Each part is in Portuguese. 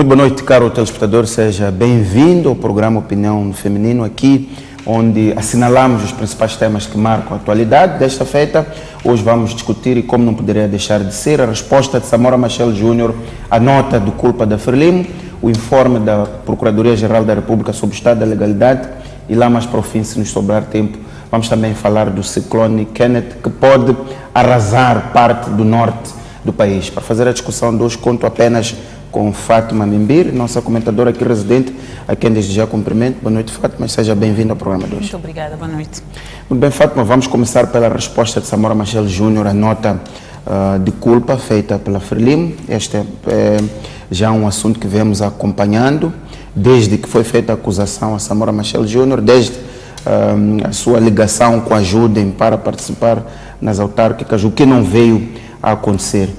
Muito boa noite, caro telespectador. Seja bem-vindo ao programa Opinião Feminino, aqui onde assinalamos os principais temas que marcam a atualidade. Desta feita, hoje vamos discutir, e como não poderia deixar de ser, a resposta de Samora Machel Júnior à nota de culpa da Frelimo, o informe da Procuradoria-Geral da República sobre o estado da legalidade e lá mais para o fim, se nos sobrar tempo, vamos também falar do ciclone Kenneth, que pode arrasar parte do norte do país. Para fazer a discussão de hoje, conto apenas com Fátima Mimbir, nossa comentadora aqui residente, a quem desde já cumprimento. Boa noite, Fátima, seja bem-vinda ao programa de hoje. Muito obrigada, boa noite. Muito bem, Fátima, vamos começar pela resposta de Samora Machel Júnior à nota de culpa feita pela Frelimo. Este é já um assunto que vemos acompanhando desde que foi feita a acusação a Samora Machel Júnior, desde a sua ligação com a Judem para participar nas autárquicas, o que não veio a acontecer.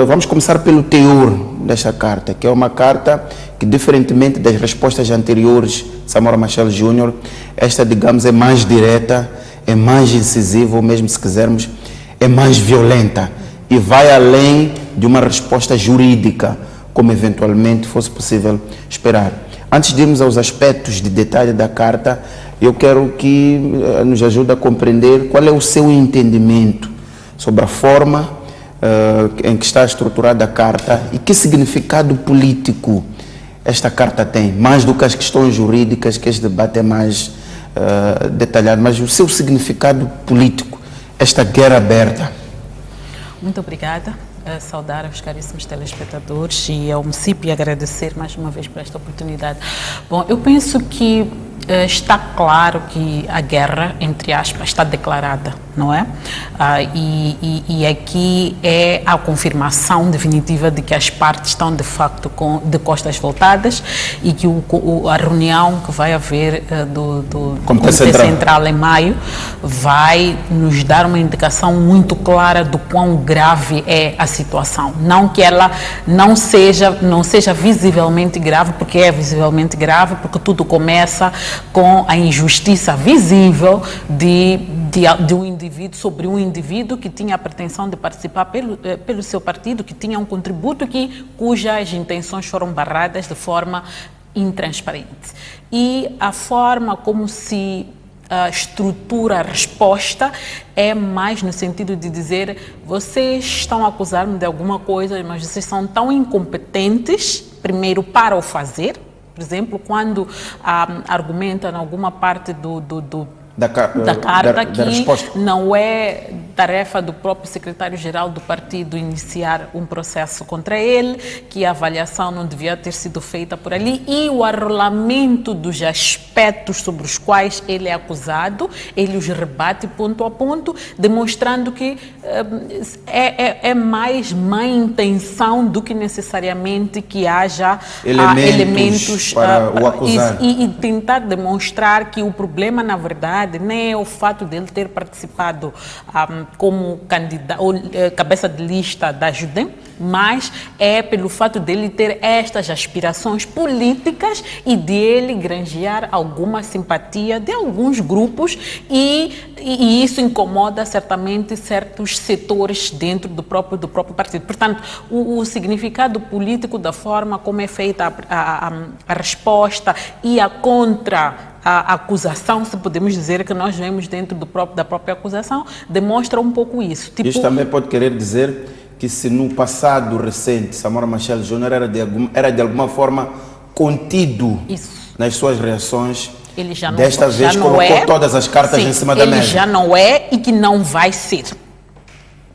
Vamos começar pelo teor desta carta, que é uma carta que, diferentemente das respostas anteriores de Samora Machel Júnior, esta, digamos, é mais direta, é mais incisiva, ou mesmo, se quisermos, é mais violenta e vai além de uma resposta jurídica, como eventualmente fosse possível esperar. Antes de irmos aos aspectos de detalhe da carta, eu quero que nos ajude a compreender qual é o seu entendimento sobre a forma em que está estruturada a carta e que significado político esta carta tem, mais do que as questões jurídicas, que este debate é mais detalhado, mas o seu significado político, esta guerra aberta. Muito obrigada. Saudar aos caríssimos telespectadores e ao município e agradecer mais uma vez por esta oportunidade. Bom, eu penso que está claro que a guerra, entre aspas, está declarada, não é? E aqui é a confirmação definitiva de que as partes estão de facto de costas voltadas e que a reunião que vai haver do Comitê Central em maio vai nos dar uma indicação muito clara do quão grave é a situação. Não que ela não seja visivelmente grave, porque é visivelmente grave, porque tudo começa com a injustiça visível de um indivíduo sobre um indivíduo que tinha a pretensão de participar pelo seu partido, que tinha um contributo cujas intenções foram barradas de forma intransparente. E a forma como se estrutura a resposta é mais no sentido de dizer: vocês estão a acusar-me de alguma coisa, mas vocês são tão incompetentes, primeiro, para o fazer. Por exemplo, quando argumentam em alguma parte da carta que não é tarefa do próprio secretário-geral do partido iniciar um processo contra ele, que a avaliação não devia ter sido feita por ali, e o arrolamento dos aspectos sobre os quais ele é acusado, ele os rebate ponto a ponto, demonstrando que é mais má intenção do que necessariamente que haja elementos para o acusar. E tentar demonstrar que o problema, na verdade, nem é o fato dele ter participado como candidato ou cabeça de lista da Judem, mas é pelo fato dele ter estas aspirações políticas e dele granjear alguma simpatia de alguns grupos e isso incomoda certamente certos setores dentro do próprio partido. Portanto, o significado político da forma como é feita a resposta e a a acusação, se podemos dizer que nós vemos dentro da própria acusação, demonstra um pouco isso. Isto também pode querer dizer que se no passado recente Samora Machel Júnior era de alguma forma contido nas suas reações, ele já não, desta vez colocou todas as cartas em cima da mesa. Ele já não é e que não vai ser.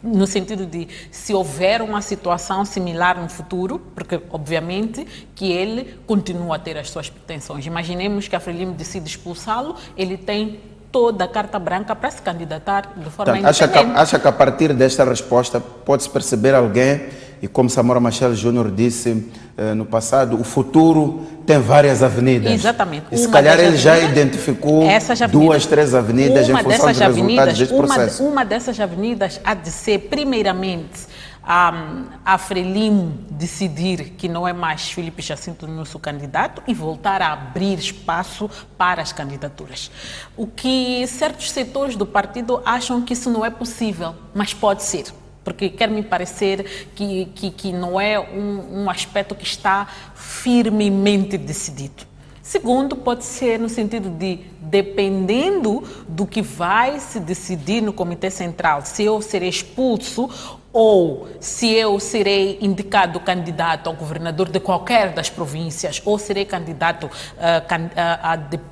No sentido de, se houver uma situação similar no futuro, porque obviamente que ele continua a ter as suas pretensões. Imaginemos que a Frelimo decide expulsá-lo, ele tem toda a carta branca para se candidatar de forma independente. Acha que a partir desta resposta pode-se perceber alguém, e como Samora Machel Júnior disse no passado, o futuro tem várias avenidas. Exatamente. E se calhar ele já identificou 2, 3 avenidas em função dos resultados deste processo. Uma dessas avenidas há de ser, primeiramente, a Frelimo decidir que não é mais Filipe Jacinto o nosso candidato e voltar a abrir espaço para as candidaturas. O que certos setores do partido acham que isso não é possível, mas pode ser. Porque quer me parecer que não é um aspecto que está firmemente decidido. Segundo, pode ser no sentido de, dependendo do que vai se decidir no Comitê Central, se eu serei expulso ou se eu serei indicado candidato ao governador de qualquer das províncias ou serei candidato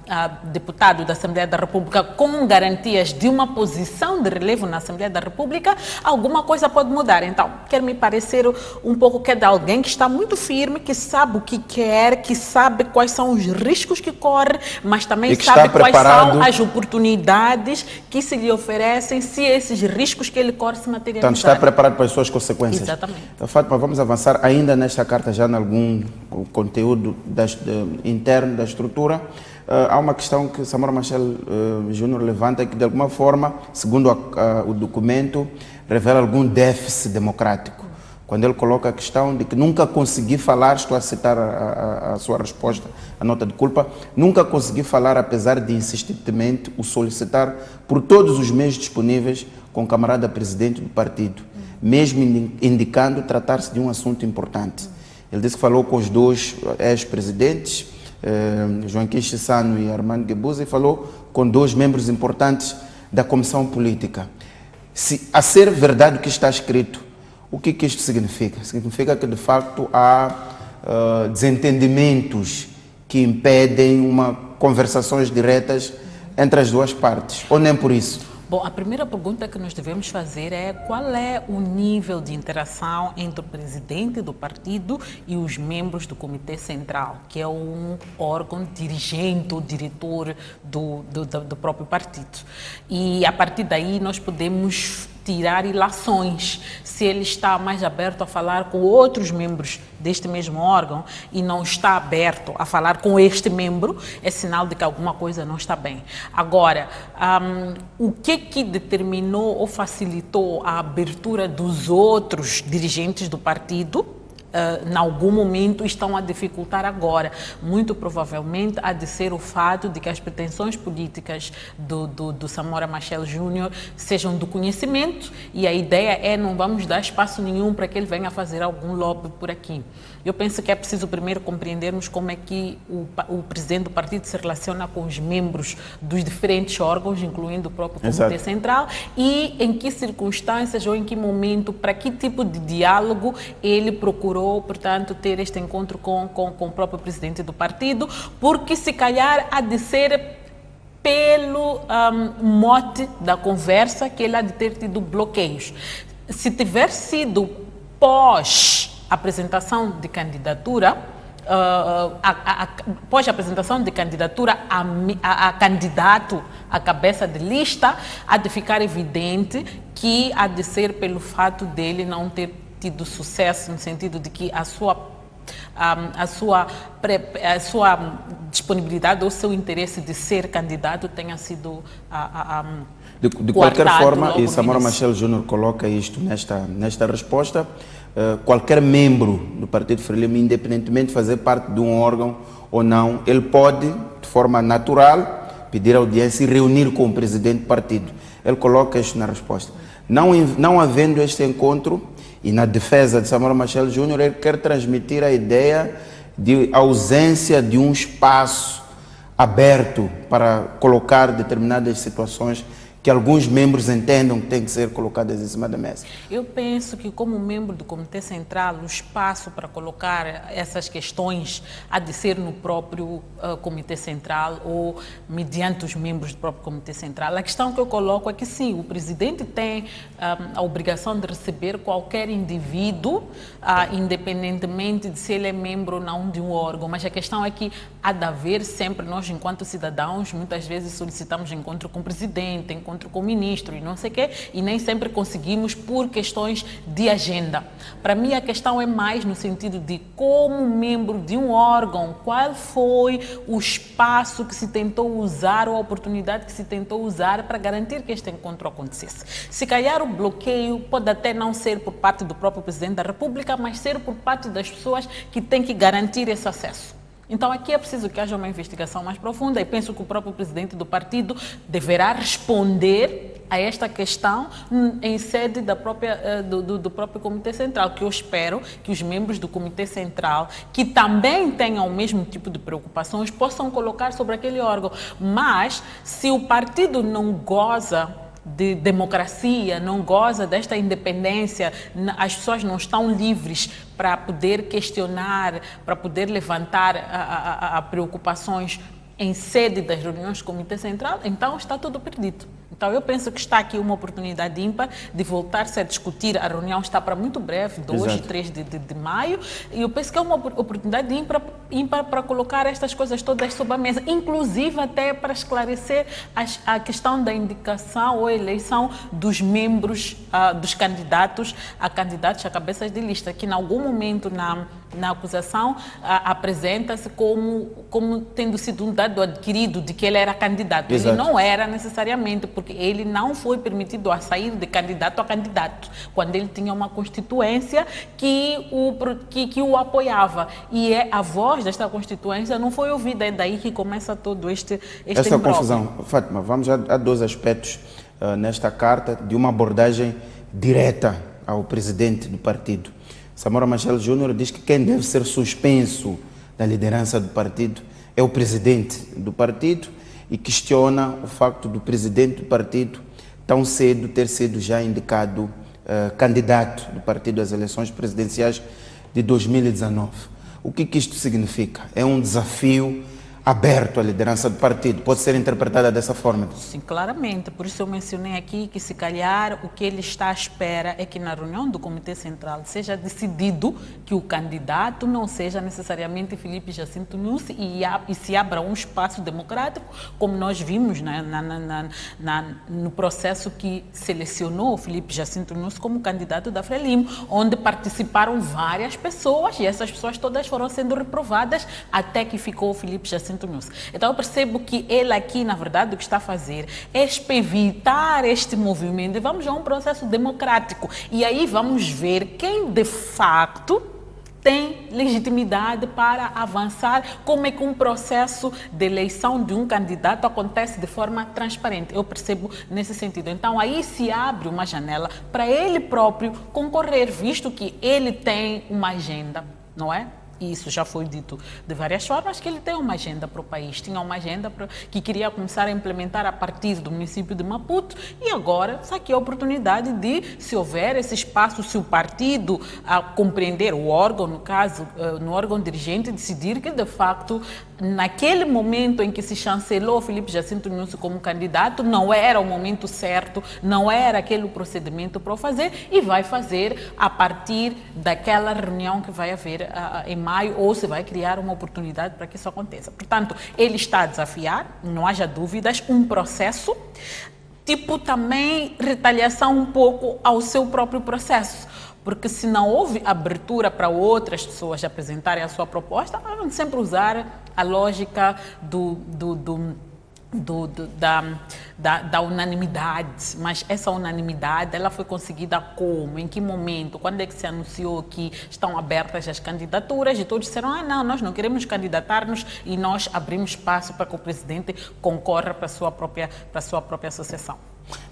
a deputado da Assembleia da República com garantias de uma posição de relevo na Assembleia da República, alguma coisa pode mudar. Então, quer me parecer um pouco que é de alguém que está muito firme, que sabe o que quer, que sabe quais são os riscos que corre, mas também sabe quais são as oportunidades que se lhe oferecem se esses riscos que ele corre se materializarem. Portanto, está preparado para as suas consequências. Exatamente. Então, Fátima, vamos avançar ainda nesta carta, já em algum conteúdo interno da estrutura. Há uma questão que Samora Machel Júnior levanta que, de alguma forma, segundo o documento, revela algum déficit democrático. Quando ele coloca a questão de que nunca consegui falar, estou a citar a sua resposta, a nota de culpa, nunca consegui falar, apesar de insistentemente o solicitar por todos os meios disponíveis com o camarada presidente do partido, mesmo indicando tratar-se de um assunto importante. Ele disse que falou com os dois ex-presidentes, Joaquim Chissano e Armando Guebuza, e falou com dois membros importantes da Comissão Política. Se a ser verdade o que está escrito, o que isto significa? Significa que, de facto, há desentendimentos que impedem conversações diretas entre as duas partes, ou nem por isso? Bom, a primeira pergunta que nós devemos fazer é qual é o nível de interação entre o presidente do partido e os membros do Comitê Central, que é um órgão dirigente ou diretor do próprio partido. E, a partir daí, nós podemos tirar ilações se ele está mais aberto a falar com outros membros deste mesmo órgão e não está aberto a falar com este membro, é sinal de que alguma coisa não está bem. Agora, o que determinou ou facilitou a abertura dos outros dirigentes do partido? Em algum momento estão a dificultar agora. Muito provavelmente há de ser o fato de que as pretensões políticas do Samora Machel Júnior sejam do conhecimento e a ideia é não vamos dar espaço nenhum para que ele venha fazer algum lobby por aqui. Eu penso que é preciso primeiro compreendermos como é que o presidente do partido se relaciona com os membros dos diferentes órgãos, incluindo o próprio Comitê Central, e em que circunstâncias ou em que momento, para que tipo de diálogo ele procurou, portanto, ter este encontro com o próprio presidente do partido, porque se calhar há de ser pelo mote da conversa que ele há de ter tido bloqueios. Se tiver sido pós apresentação de candidatura, após a apresentação de candidatura a candidato à cabeça de lista, há de ficar evidente que há de ser pelo fato dele não ter tido sucesso, no sentido de que a sua disponibilidade ou seu interesse de ser candidato tenha sido de qualquer forma, e Samora Machel Júnior coloca isto nesta resposta, qualquer membro do Partido Frelimo, independentemente de fazer parte de um órgão ou não, ele pode, de forma natural, pedir audiência e reunir com o presidente do partido. Ele coloca isto na resposta. Não havendo este encontro, e na defesa de Samora Machel Júnior, ele quer transmitir a ideia de ausência de um espaço aberto para colocar determinadas situações que alguns membros entendam que têm que ser colocadas em cima da mesa. Eu penso que, como membro do Comitê Central, o espaço para colocar essas questões há de ser no próprio Comitê Central ou mediante os membros do próprio Comitê Central. A questão que eu coloco é que, sim, o presidente tem a obrigação de receber qualquer indivíduo, independentemente de se ele é membro ou não de um órgão, mas a questão é que há de haver sempre, nós enquanto cidadãos, muitas vezes solicitamos encontro com o presidente, encontro com o ministro e não sei o quê, e nem sempre conseguimos por questões de agenda. Para mim, a questão é mais no sentido de, como membro de um órgão, qual foi o espaço que se tentou usar ou a oportunidade que se tentou usar para garantir que este encontro acontecesse. Se calhar o bloqueio pode até não ser por parte do próprio presidente da República, mas ser por parte das pessoas que têm que garantir esse acesso. Então aqui é preciso que haja uma investigação mais profunda e penso que o próprio presidente do partido deverá responder a esta questão em sede do próprio Comitê Central, que eu espero que os membros do Comitê Central, que também tenham o mesmo tipo de preocupações, possam colocar sobre aquele órgão. Mas se o partido não goza de democracia, não goza desta independência, as pessoas não estão livres para poder questionar, para poder levantar preocupações em sede das reuniões do Comitê Central, então está tudo perdido. Então eu penso que está aqui uma oportunidade ímpar de voltar-se a discutir. A reunião está para muito breve, 2 e 3 de maio, e eu penso que é uma oportunidade ímpar para colocar estas coisas todas sobre a mesa, inclusive até para esclarecer a questão da indicação ou eleição dos membros, dos candidatos a cabeças de lista, que em algum momento na acusação apresenta-se como tendo sido um dado adquirido de que ele era candidato. Exato. Ele não era necessariamente, porque ele não foi permitido a sair de candidato a candidato, quando ele tinha uma constituência que o apoiava. E a voz desta constituência não foi ouvida, é daí que começa todo esta confusão. Fátima, vamos a 2 aspectos nesta carta de uma abordagem direta ao presidente do partido. Samora Machel Júnior diz que quem deve ser suspenso da liderança do partido é o presidente do partido e questiona o facto do presidente do partido tão cedo ter sido já indicado candidato do partido às eleições presidenciais de 2019. O que isto significa? É um desafio aberto à liderança do partido. Pode ser interpretada dessa forma? Sim, claramente. Por isso eu mencionei aqui que, se calhar, o que ele está à espera é que na reunião do Comitê Central seja decidido que o candidato não seja necessariamente Filipe Jacinto Nussi e se abra um espaço democrático, como nós vimos no processo que selecionou Filipe Jacinto Nussi como candidato da Frelimo, onde participaram várias pessoas e essas pessoas todas foram sendo reprovadas até que ficou Filipe Jacinto Nussi. Então eu percebo que ele aqui, na verdade, o que está a fazer é evitar este movimento e vamos a um processo democrático. E aí vamos ver quem de facto tem legitimidade para avançar, como é que um processo de eleição de um candidato acontece de forma transparente. Eu percebo nesse sentido. Então aí se abre uma janela para ele próprio concorrer, visto que ele tem uma agenda, não é? E isso já foi dito de várias formas, que ele tem uma agenda para o país, tinha uma agenda que queria começar a implementar a partir do município de Maputo e agora está aqui a oportunidade de, se houver esse espaço, se o partido compreender, o órgão, no caso, no órgão dirigente, decidir que de facto, naquele momento em que se chancelou Filipe Jacinto Nussi como candidato, não era o momento certo, não era aquele o procedimento para o fazer e vai fazer a partir daquela reunião que vai haver em maio, ou se vai criar uma oportunidade para que isso aconteça. Portanto, ele está a desafiar, não haja dúvidas, um processo, tipo também retaliação um pouco ao seu próprio processo. Porque se não houve abertura para outras pessoas apresentarem a sua proposta, vão sempre usar a lógica da unanimidade, mas essa unanimidade ela foi conseguida como? Em que momento? Quando é que se anunciou que estão abertas as candidaturas e todos disseram, não, nós não queremos candidatar-nos e nós abrimos espaço para que o presidente concorra para a sua própria associação.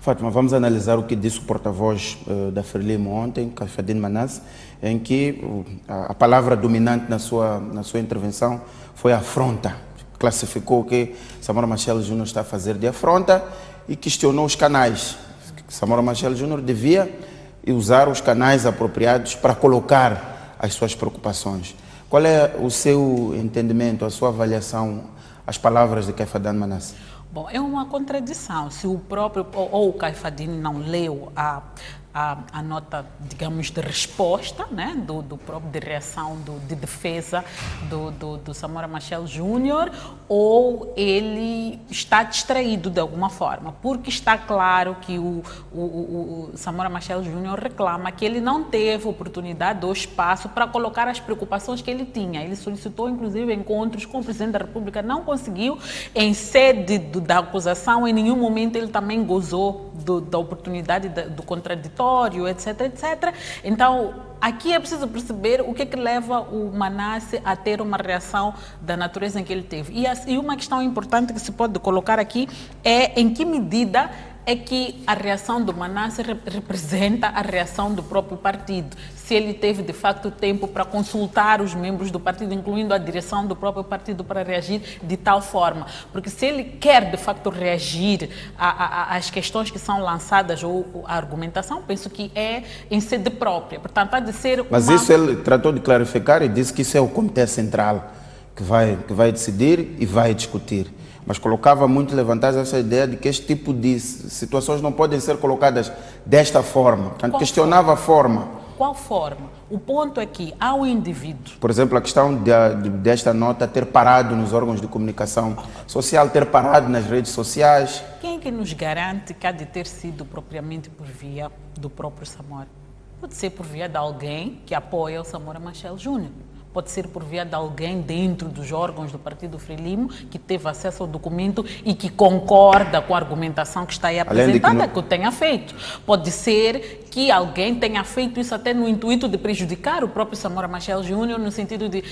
Fátima, vamos analisar o que disse o porta-voz da Frelimo ontem, Caifadine Manasse, em que a palavra dominante na sua intervenção foi afronta. Classificou o que Samora Machel Júnior está a fazer de afronta e questionou os canais. Samora Machel Júnior devia usar os canais apropriados para colocar as suas preocupações. Qual é o seu entendimento, a sua avaliação às palavras de Caifadine Manasse? Bom, é uma contradição. Se o próprio, ou o Caifadine não leu a nota, digamos, de resposta, né, do próprio de reação, de defesa do Samora Machel Júnior, ou ele está distraído de alguma forma, porque está claro que o Samora Machel Júnior reclama que ele não teve oportunidade ou espaço para colocar as preocupações que ele tinha. Ele solicitou, inclusive, encontros com o Presidente da República, não conseguiu. Em sede da acusação, em nenhum momento ele também gozou da oportunidade do contraditório, etc, etc. Então, aqui é preciso perceber o que é que leva o Manasseh a ter uma reação da natureza em que ele teve. E uma questão importante que se pode colocar aqui é em que medida é que a reação do Manasseh representa a reação do próprio partido. Se ele teve, de facto, tempo para consultar os membros do partido, incluindo a direção do próprio partido, para reagir de tal forma. Porque se ele quer, de facto, reagir às questões que são lançadas ou à argumentação, penso que é em sede própria. Portanto, há de ser Mas isso ele tratou de clarificar e disse que isso é o Comitê Central que vai decidir e vai discutir. Mas colocava muito levantada essa ideia de que este tipo de situações não podem ser colocadas desta forma. Portanto, questionava a forma. Qual forma? O ponto é que há um indivíduo. Por exemplo, a questão desta nota ter parado nos órgãos de comunicação social, ter parado nas redes sociais. Quem é que nos garante que há de ter sido propriamente por via do próprio Samora? Pode ser por via de alguém que apoia o Samora Machel Júnior. Pode ser por via de alguém dentro dos órgãos do Partido Frelimo que teve acesso ao documento e que concorda com a argumentação que está aí apresentada, que o tenha feito. Pode ser que alguém tenha feito isso até no intuito de prejudicar o próprio Samora Machel Júnior, no sentido de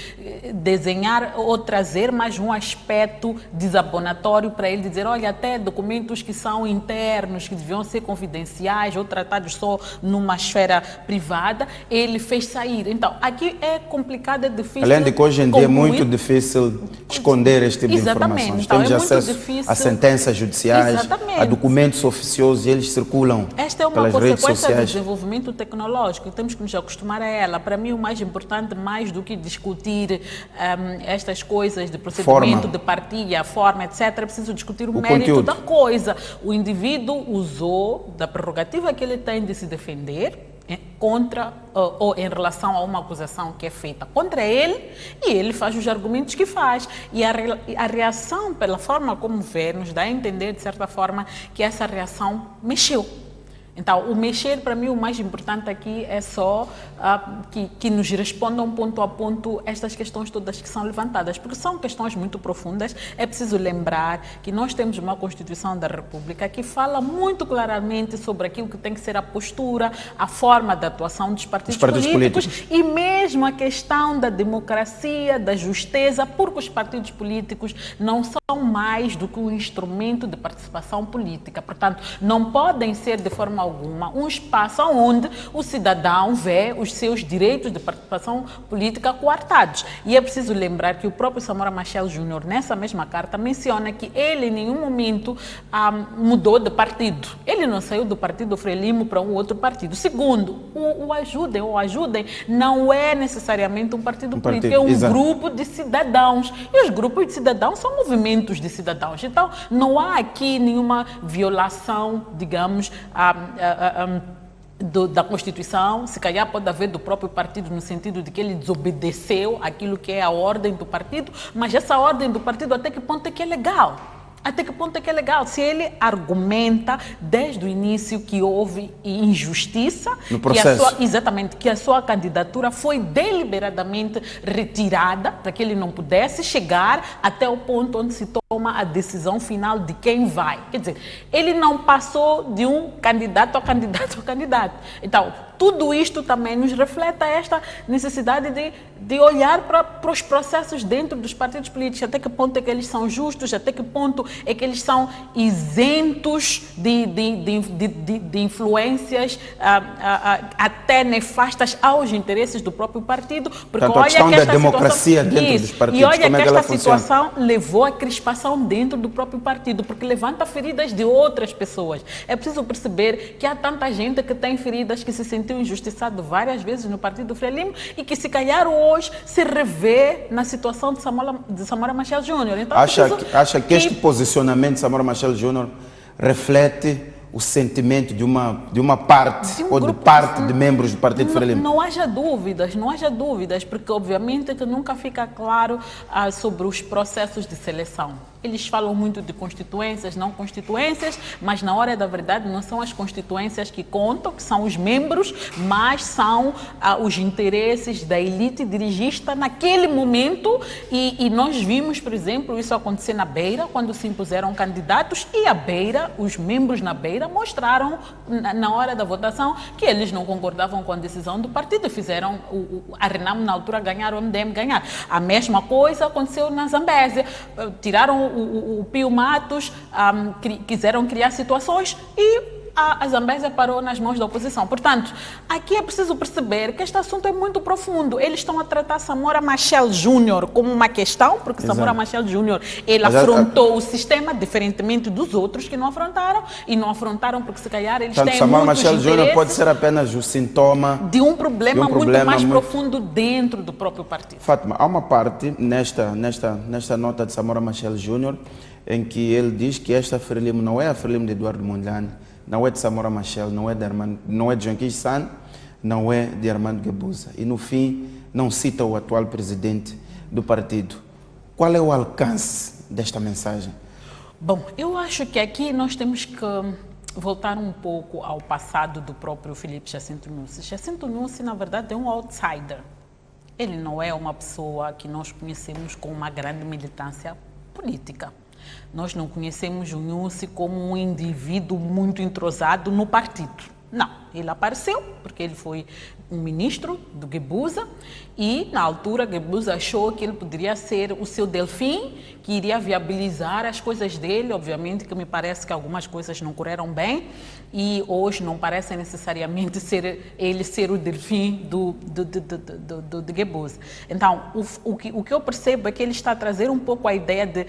desenhar ou trazer mais um aspecto desabonatório para ele dizer, olha, até documentos que são internos, que deviam ser confidenciais ou tratados só numa esfera privada, ele fez sair. Então, aqui é complicado, é difícil. Além de que hoje em dia é muito difícil esconder este tipo de informações. Então, temos acesso a sentenças judiciais, a documentos oficiosos e eles circulam pelas redes sociais. Desenvolvimento tecnológico, temos que nos acostumar a ela. Para mim, o mais importante, mais do que discutir estas coisas de procedimento, de partilha, forma, etc., é preciso discutir o mérito conteúdo da coisa. O indivíduo usou da prerrogativa que ele tem de se defender contra ou em relação a uma acusação que é feita contra ele, e ele faz os argumentos que faz. E a reação, pela forma como vê, nos dá a entender, de certa forma, que essa reação mexeu. Então, o mexer, para mim, o mais importante aqui é só que nos respondam ponto a ponto estas questões todas que são levantadas, porque são questões muito profundas. É preciso lembrar que nós temos uma Constituição da República que fala muito claramente sobre aquilo que tem que ser a postura, a forma de atuação dos partidos políticos e mesmo a questão da democracia, da justeza, porque os partidos políticos não são mais do que um instrumento de participação política. Portanto, não podem ser de forma alguma um espaço onde o cidadão vê os seus direitos de participação política coartados. E é preciso lembrar que o próprio Samora Machel Júnior, nessa mesma carta, menciona que ele em nenhum momento mudou de partido. Ele não saiu do Partido Frelimo para um outro partido. Segundo, o Ajudem não é necessariamente um partido político, é um grupo de cidadãos. E os grupos de cidadãos são movimentos de cidadãos. Então, não há aqui nenhuma violação, digamos, da Constituição. Se calhar pode haver do próprio partido, no sentido de que ele desobedeceu aquilo que é a ordem do partido, mas essa ordem do partido até que ponto é que é legal? Até que ponto é que é legal? Se ele argumenta desde o início que houve injustiça, no processo. Que a sua candidatura foi deliberadamente retirada para que ele não pudesse chegar até o ponto onde se toma a decisão final de quem vai. Quer dizer, ele não passou de um candidato a candidato a candidato. Então, tudo isto também nos reflete esta necessidade de olhar para os processos dentro dos partidos políticos, até que ponto é que eles são justos, até que ponto é que eles são isentos de influências até nefastas aos interesses do próprio partido. Porque tanto a questão da democracia dentro dos partidos, e olha que esta situação levou à crispação dentro do próprio partido, porque levanta feridas de outras pessoas. É preciso perceber que há tanta gente que tem feridas, que se sentiu injustiçado várias vezes no Partido Frelimo e que se calhar hoje se revê na situação de Samora Machel Júnior. Então, acha que este posicionamento de Samora Machel Júnior reflete o sentimento de uma parte ou de parte de membros do Partido Frelimo? Não haja dúvidas, porque obviamente que nunca fica claro sobre os processos de seleção. Eles falam muito de constituências, não constituências, mas na hora da verdade não são as constituências que contam, que são os membros, mas são os interesses da elite dirigista naquele momento. E nós vimos, por exemplo, isso acontecer na Beira, quando se impuseram candidatos, e a Beira, os membros na Beira mostraram na hora da votação que eles não concordavam com a decisão do partido e fizeram a Renamo na altura ganhar, o MDM ganhar. A mesma coisa aconteceu na Zambésia. Tiraram o Pio Matos, quiseram criar situações e a Zambésia parou nas mãos da oposição. Portanto, aqui é preciso perceber que este assunto é muito profundo. Eles estão a tratar Samora Machel Júnior como uma questão, porque Exato. Samora Machel Júnior, ele afrontou o sistema, diferentemente dos outros que não afrontaram, e não afrontaram porque se calhar eles têm Samora muitos Machel Júnior interesses pode ser apenas o sintoma de um problema muito mais profundo dentro do próprio partido. Fátima, há uma parte nesta nota de Samora Machel Júnior em que ele diz que esta Frelimo não é a Frelimo de Eduardo Mondlane, não é de Samora Machel, não é de Joaquim San, não é de Armando Guebuza. E no fim, não cita o atual presidente do partido. Qual é o alcance desta mensagem? Bom, eu acho que aqui nós temos que voltar um pouco ao passado do próprio Filipe Jacinto Nussi. Jacinto Nussi, na verdade, é um outsider. Ele não é uma pessoa que nós conhecemos com uma grande militância política. Nós não conhecemos o Nussi como um indivíduo muito entrosado no partido. Não, ele apareceu porque ele foi um ministro do Guebuza e, na altura, Guebuza achou que ele poderia ser o seu Delfim, que iria viabilizar as coisas dele. Obviamente que me parece que algumas coisas não correram bem e hoje não parece necessariamente ele ser o Delfim do Guebuza. Então, o que eu percebo é que ele está a trazer um pouco a ideia de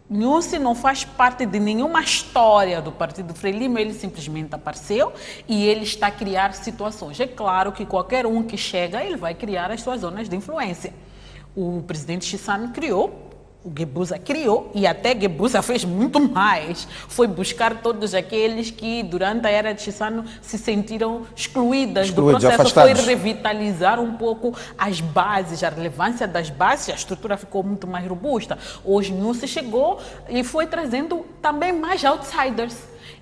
Nussi não faz parte de nenhuma história do Partido Frelimo, ele simplesmente apareceu e ele está a criar situações. É claro que qualquer um que chega, ele vai criar as suas zonas de influência. O presidente Chissano criou, o Guebuza criou e até Guebuza fez muito mais. Foi buscar todos aqueles que durante a era de Chissano se sentiram excluídos do processo, afastados. foi revitalizar um pouco as bases, a relevância das bases, a estrutura ficou muito mais robusta. Hoje Nussi chegou e foi trazendo também mais outsiders.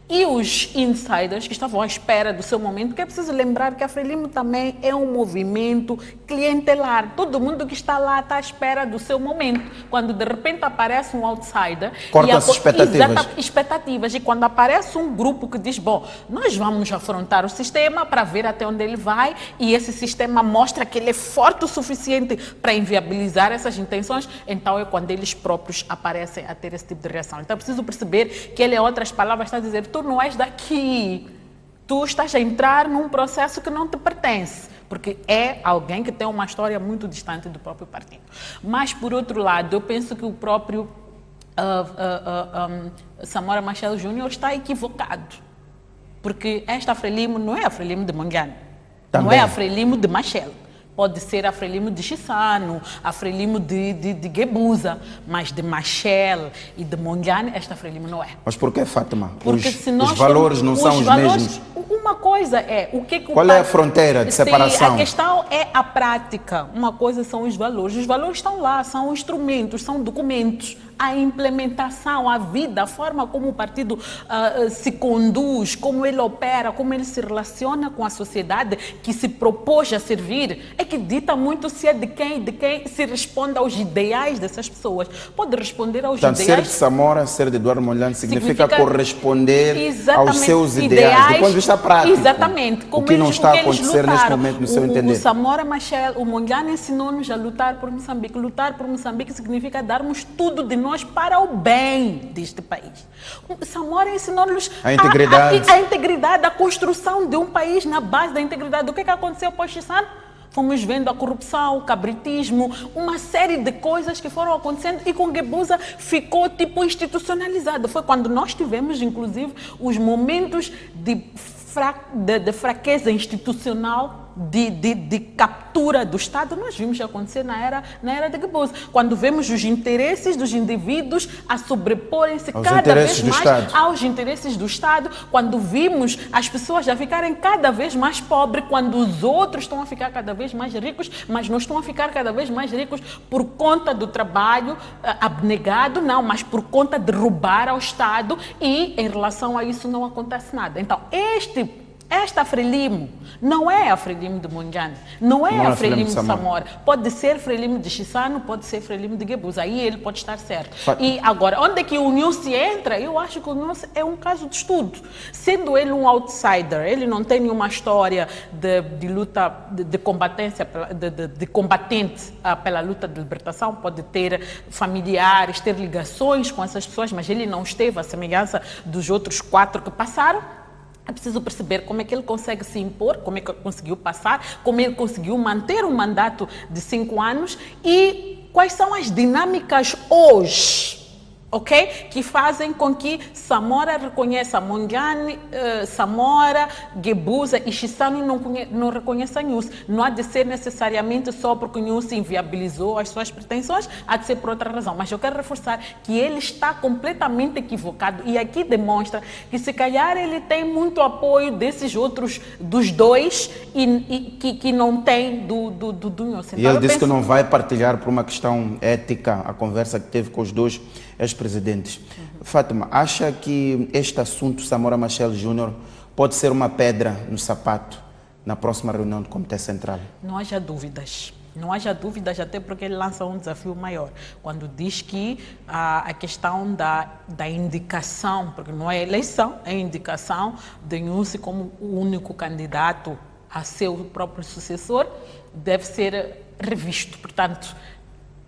E os insiders que estavam à espera do seu momento, porque é preciso lembrar que a Frelimo também é um movimento clientelar. Todo mundo que está lá está à espera do seu momento. Quando de repente aparece um outsider... Cortam-se expectativas. Expectativas. E quando aparece um grupo que diz, bom, nós vamos afrontar o sistema para ver até onde ele vai e esse sistema mostra que ele é forte o suficiente para inviabilizar essas intenções, então é quando eles próprios aparecem a ter esse tipo de reação. Então é preciso perceber que ele, em outras palavras, está a dizer, tu não és daqui, tu estás a entrar num processo que não te pertence, porque é alguém que tem uma história muito distante do próprio partido. Mas, por outro lado, eu penso que o próprio Samora Machel Júnior está equivocado, porque esta Frelimo não é a Frelimo de Mondlane, não é a Frelimo de Machel. Pode ser a Frelimo de Chissano, a Frelimo de Guebuza, mas de Machel e de Mondlane, esta Frelimo não é. Mas por que, Fátima? Porque Os valores não são os mesmos? Uma coisa é o que Qual é a fronteira de separação? A questão é a prática. Uma coisa são os valores. Os valores estão lá, são instrumentos, são documentos. A implementação, a vida, a forma como o partido se conduz, como ele opera, como ele se relaciona com a sociedade que se propôs a servir, é que dita muito se é de quem se responde aos ideais dessas pessoas. Pode responder aos ideais... Ser de Samora, ser de Eduardo Mondlane significa corresponder aos seus ideais, do ponto de vista prático. Exatamente. O que não está a acontecer neste momento, no seu entender. O Samora Machel, o Mondlane ensinou-nos a lutar por Moçambique. Lutar por Moçambique significa darmos tudo de nós para o bem deste país. O Samora ensinou-nos a integridade, a construção de um país na base da integridade. O que aconteceu após Chissano? Fomos vendo a corrupção, o cabritismo, uma série de coisas que foram acontecendo e com Guebuza ficou tipo institucionalizado. Foi quando nós tivemos, inclusive, os momentos de fraqueza institucional de captura do Estado, nós vimos acontecer na era de Guebuza, quando vemos os interesses dos indivíduos a sobreporem-se cada vez mais aos interesses do Estado, quando vimos as pessoas a ficarem cada vez mais pobres, quando os outros estão a ficar cada vez mais ricos, mas não estão a ficar cada vez mais ricos por conta do trabalho abnegado, não, mas por conta de roubar ao Estado, e em relação a isso não acontece nada. Então, esta Frelimo não é a Frelimo de Mondlane, não é a Frelimo de Samora. Pode ser Frelimo de Chissano, pode ser Frelimo de Guebuza, aí ele pode estar certo. E agora, onde é que o Nussi entra? Eu acho que o Nussi é um caso de estudo. Sendo ele um outsider, ele não tem nenhuma história de luta, de combatência, de combatente pela luta de libertação, pode ter familiares, ter ligações com essas pessoas, mas ele não esteve à semelhança dos outros 4 que passaram. É preciso perceber como é que ele consegue se impor, como é que ele conseguiu passar, como ele conseguiu manter um mandato de 5 anos e quais são as dinâmicas hoje, ok? Que fazem com que Samora reconheça Mondlane, Samora, Guebuza e Chissano não reconheçam Nussi. Não há de ser necessariamente só porque Nussi inviabilizou as suas pretensões, há de ser por outra razão. Mas eu quero reforçar que ele está completamente equivocado e aqui demonstra que se calhar ele tem muito apoio desses outros, dos dois, e que não tem do Nussi. Então, e ele disse que não vai partilhar por uma questão ética a conversa que teve com os dois ex-presidentes. Fátima, acha que este assunto Samora Machel Júnior pode ser uma pedra no sapato na próxima reunião do Comitê Central? Não haja dúvidas. Não haja dúvidas, até porque ele lança um desafio maior, quando diz que a questão da indicação, porque não é eleição, é indicação de Nussi como o único candidato a seu próprio sucessor, deve ser revisto. Portanto,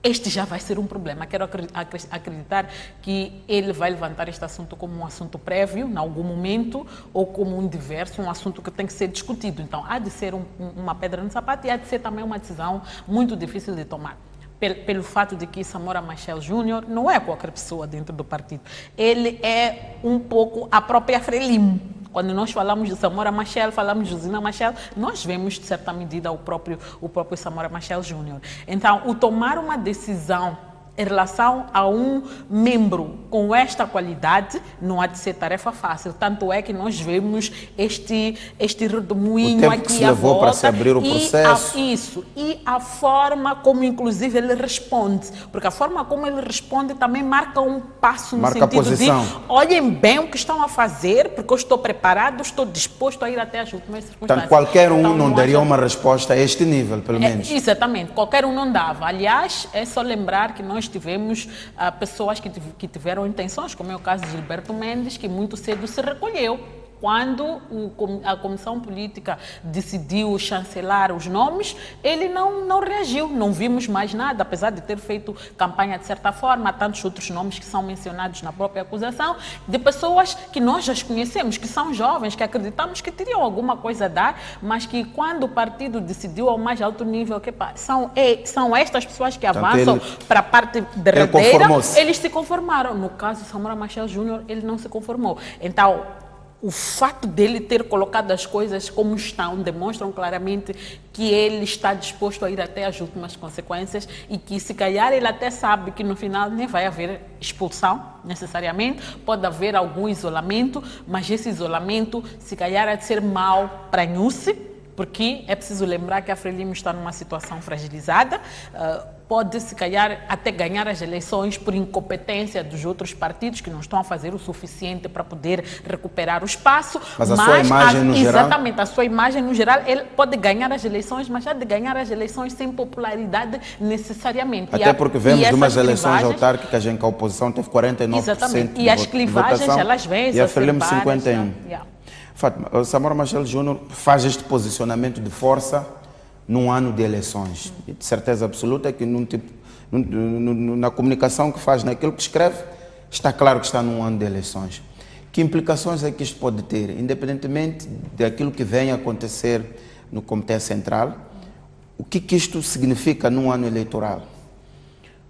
este já vai ser um problema. Quero acreditar que ele vai levantar este assunto como um assunto prévio, em algum momento, ou como um diverso, um assunto que tem que ser discutido. Então, há de ser uma pedra no sapato e há de ser também uma decisão muito difícil de tomar. Pelo fato de que Samora Machel Júnior não é qualquer pessoa dentro do partido. Ele é um pouco a própria Frelimo. Quando nós falamos de Samora Machel, falamos de Josina Machel, nós vemos, de certa medida, o próprio Samora Machel Júnior. Então, o tomar uma decisão em relação a um membro com esta qualidade não há de ser tarefa fácil. Tanto é que nós vemos este redemoinho aqui que se levou para se abrir o processo. E a forma como, inclusive, ele responde. Porque a forma como ele responde também marca um passo no sentido de olhem bem o que estão a fazer, porque eu estou preparado, estou disposto a ir até as últimas circunstâncias. Portanto, qualquer um não daria uma resposta a este nível, pelo menos. Exatamente, qualquer um não dava. Aliás, é só lembrar que nós tivemos pessoas que tiveram intenções, como é o caso de Gilberto Mendes, que muito cedo se recolheu. Quando a Comissão Política decidiu chancelar os nomes, ele não reagiu, não vimos mais nada, apesar de ter feito campanha de certa forma. Há tantos outros nomes que são mencionados na própria acusação, de pessoas que nós já conhecemos, que são jovens, que acreditamos que teriam alguma coisa a dar, mas que quando o partido decidiu ao mais alto nível, que são estas pessoas que avançam para a parte derradeira, eles se conformaram. No caso de Samora Machel Júnior, ele não se conformou. Então, o fato dele ter colocado as coisas como estão demonstram claramente que ele está disposto a ir até as últimas consequências e que, se calhar, ele até sabe que no final nem vai haver expulsão, necessariamente, pode haver algum isolamento, mas esse isolamento, se calhar, há de ser mau para Nussi, porque é preciso lembrar que a Frelimo está numa situação fragilizada, pode, se calhar, até ganhar as eleições por incompetência dos outros partidos que não estão a fazer o suficiente para poder recuperar o espaço. Mas a sua imagem no geral? Exatamente, a sua imagem no geral, ele pode ganhar as eleições, mas há de ganhar as eleições sem popularidade necessariamente. Até porque vemos umas eleições autárquicas em que a oposição teve 49% exatamente. E as clivagens, elas vêm e a Frelimo 51%. Fátima, Samora Machel Júnior faz este posicionamento de força num ano de eleições. E de certeza absoluta que na comunicação que faz, naquilo que escreve, está claro que está num ano de eleições. Que implicações é que isto pode ter, independentemente daquilo que venha a acontecer no Comitê Central? O que isto significa num ano eleitoral?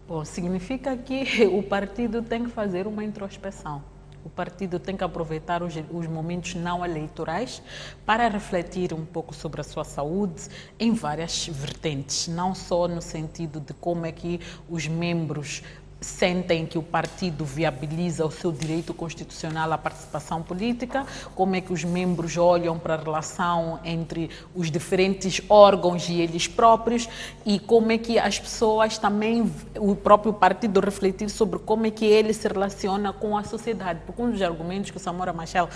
Bom, significa que o partido tem que fazer uma introspeção. o partido tem que aproveitar os momentos não eleitorais para refletir um pouco sobre a sua saúde em várias vertentes, não só no sentido de como é que os membros sentem que o partido viabiliza o seu direito constitucional à participação política, como é que os membros olham para a relação entre os diferentes órgãos e eles próprios e como é que as pessoas também, o próprio partido refletir sobre como é que ele se relaciona com a sociedade. Porque um dos argumentos que o Samora Machel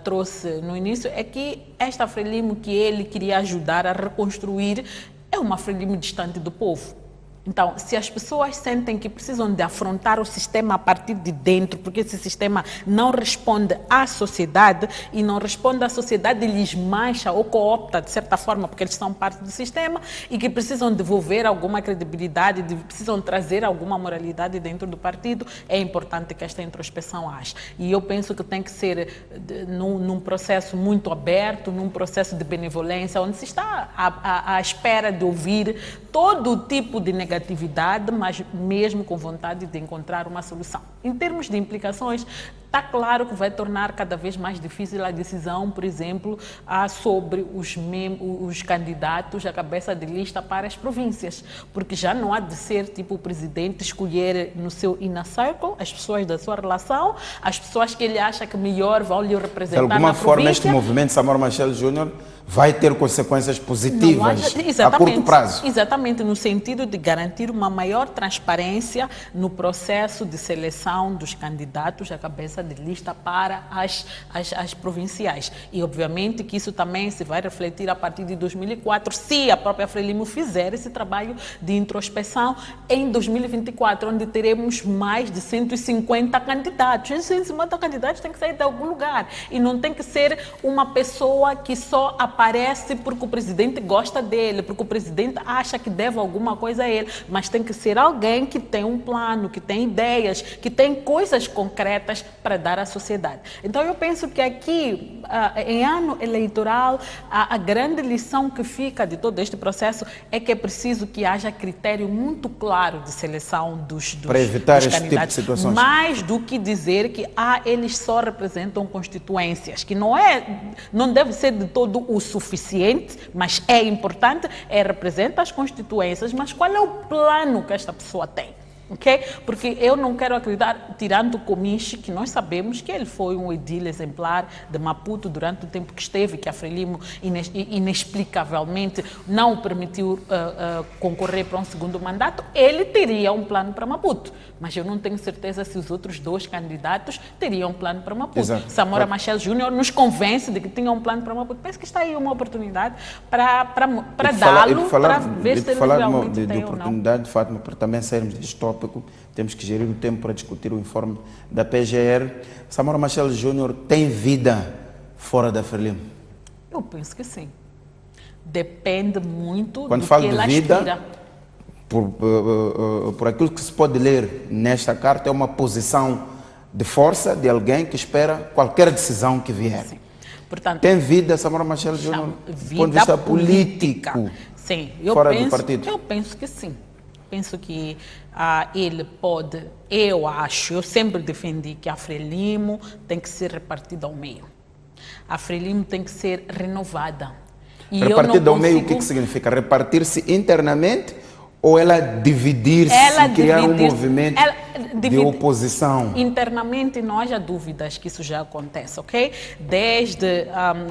trouxe no início é que esta Frelimo que ele queria ajudar a reconstruir é uma Frelimo distante do povo. Então, se as pessoas sentem que precisam de afrontar o sistema a partir de dentro, porque esse sistema não responde à sociedade e não responde à sociedade, lhes mancha ou coopta de certa forma, porque eles são parte do sistema e que precisam devolver alguma credibilidade, precisam trazer alguma moralidade dentro do partido, é importante que esta introspeção haja. E eu penso que tem que ser num processo muito aberto, num processo de benevolência, onde se está à espera de ouvir todo tipo de negatividade, mas mesmo com vontade de encontrar uma solução. Em termos de implicações, está claro que vai tornar cada vez mais difícil a decisão, por exemplo, sobre os candidatos à cabeça de lista para as províncias, porque já não há de ser tipo o presidente escolher no seu inner circle as pessoas da sua relação, as pessoas que ele acha que melhor vão lhe representar na província. De alguma forma, este movimento Samora Machel Júnior vai ter consequências positivas a curto prazo. Exatamente, no sentido de garantir uma maior transparência no processo de seleção dos candidatos à cabeça de lista para as provinciais. E, obviamente, que isso também se vai refletir a partir de 2004, se a própria Frelimo fizer esse trabalho de introspeção em 2024, onde teremos mais de 150 candidatos. Esses 150 candidatos têm que sair de algum lugar e não tem que ser uma pessoa que só aparece porque o presidente gosta dele, porque o presidente acha que deve alguma coisa a ele, mas tem que ser alguém que tem um plano, que tem ideias, que tem coisas concretas para dar à sociedade. Então eu penso que aqui, em ano eleitoral, a grande lição que fica de todo este processo é que é preciso que haja critério muito claro de seleção dos para evitar dos este candidatos, tipo de situações. Mais do que dizer que eles só representam constituências, que não deve ser de todo o suficiente, mas é importante, representa as constituências, mas qual é o plano que esta pessoa tem? Okay? Porque eu não quero acreditar, tirando o Comiche, que nós sabemos que ele foi um edil exemplar de Maputo durante o tempo que esteve, que a Frelimo inexplicavelmente não o permitiu concorrer para um segundo mandato, ele teria um plano para Maputo. Mas eu não tenho certeza se os outros dois candidatos teriam um plano para Maputo. Exato. Samora Machel Júnior nos convence de que tinha um plano para Maputo. Penso que está aí uma oportunidade para dá-lo, para ver se ele realmente tem ou não. Oportunidade, Fátima, para também sairmos deste tópico. Temos que gerir o tempo para discutir o informe da PGR. Samora Machel Júnior tem vida fora da Frelimo? Eu penso que sim. Depende muito quando do falo que de ela vida, aspira. Por aquilo que se pode ler nesta carta, é uma posição de força de alguém que espera qualquer decisão que vier. Sim. Portanto, tem vida Samora Machel Júnior do ponto de vista político? Sim, do partido? Eu penso que sim. Penso que ele pode, eu sempre defendi que a Frelimo tem que ser repartida ao meio. A Frelimo tem que ser renovada. E repartida ao meio, o que significa? Repartir-se internamente ou ela dividir-se e criar um movimento de oposição? Internamente não haja dúvidas que isso já acontece, ok? Desde,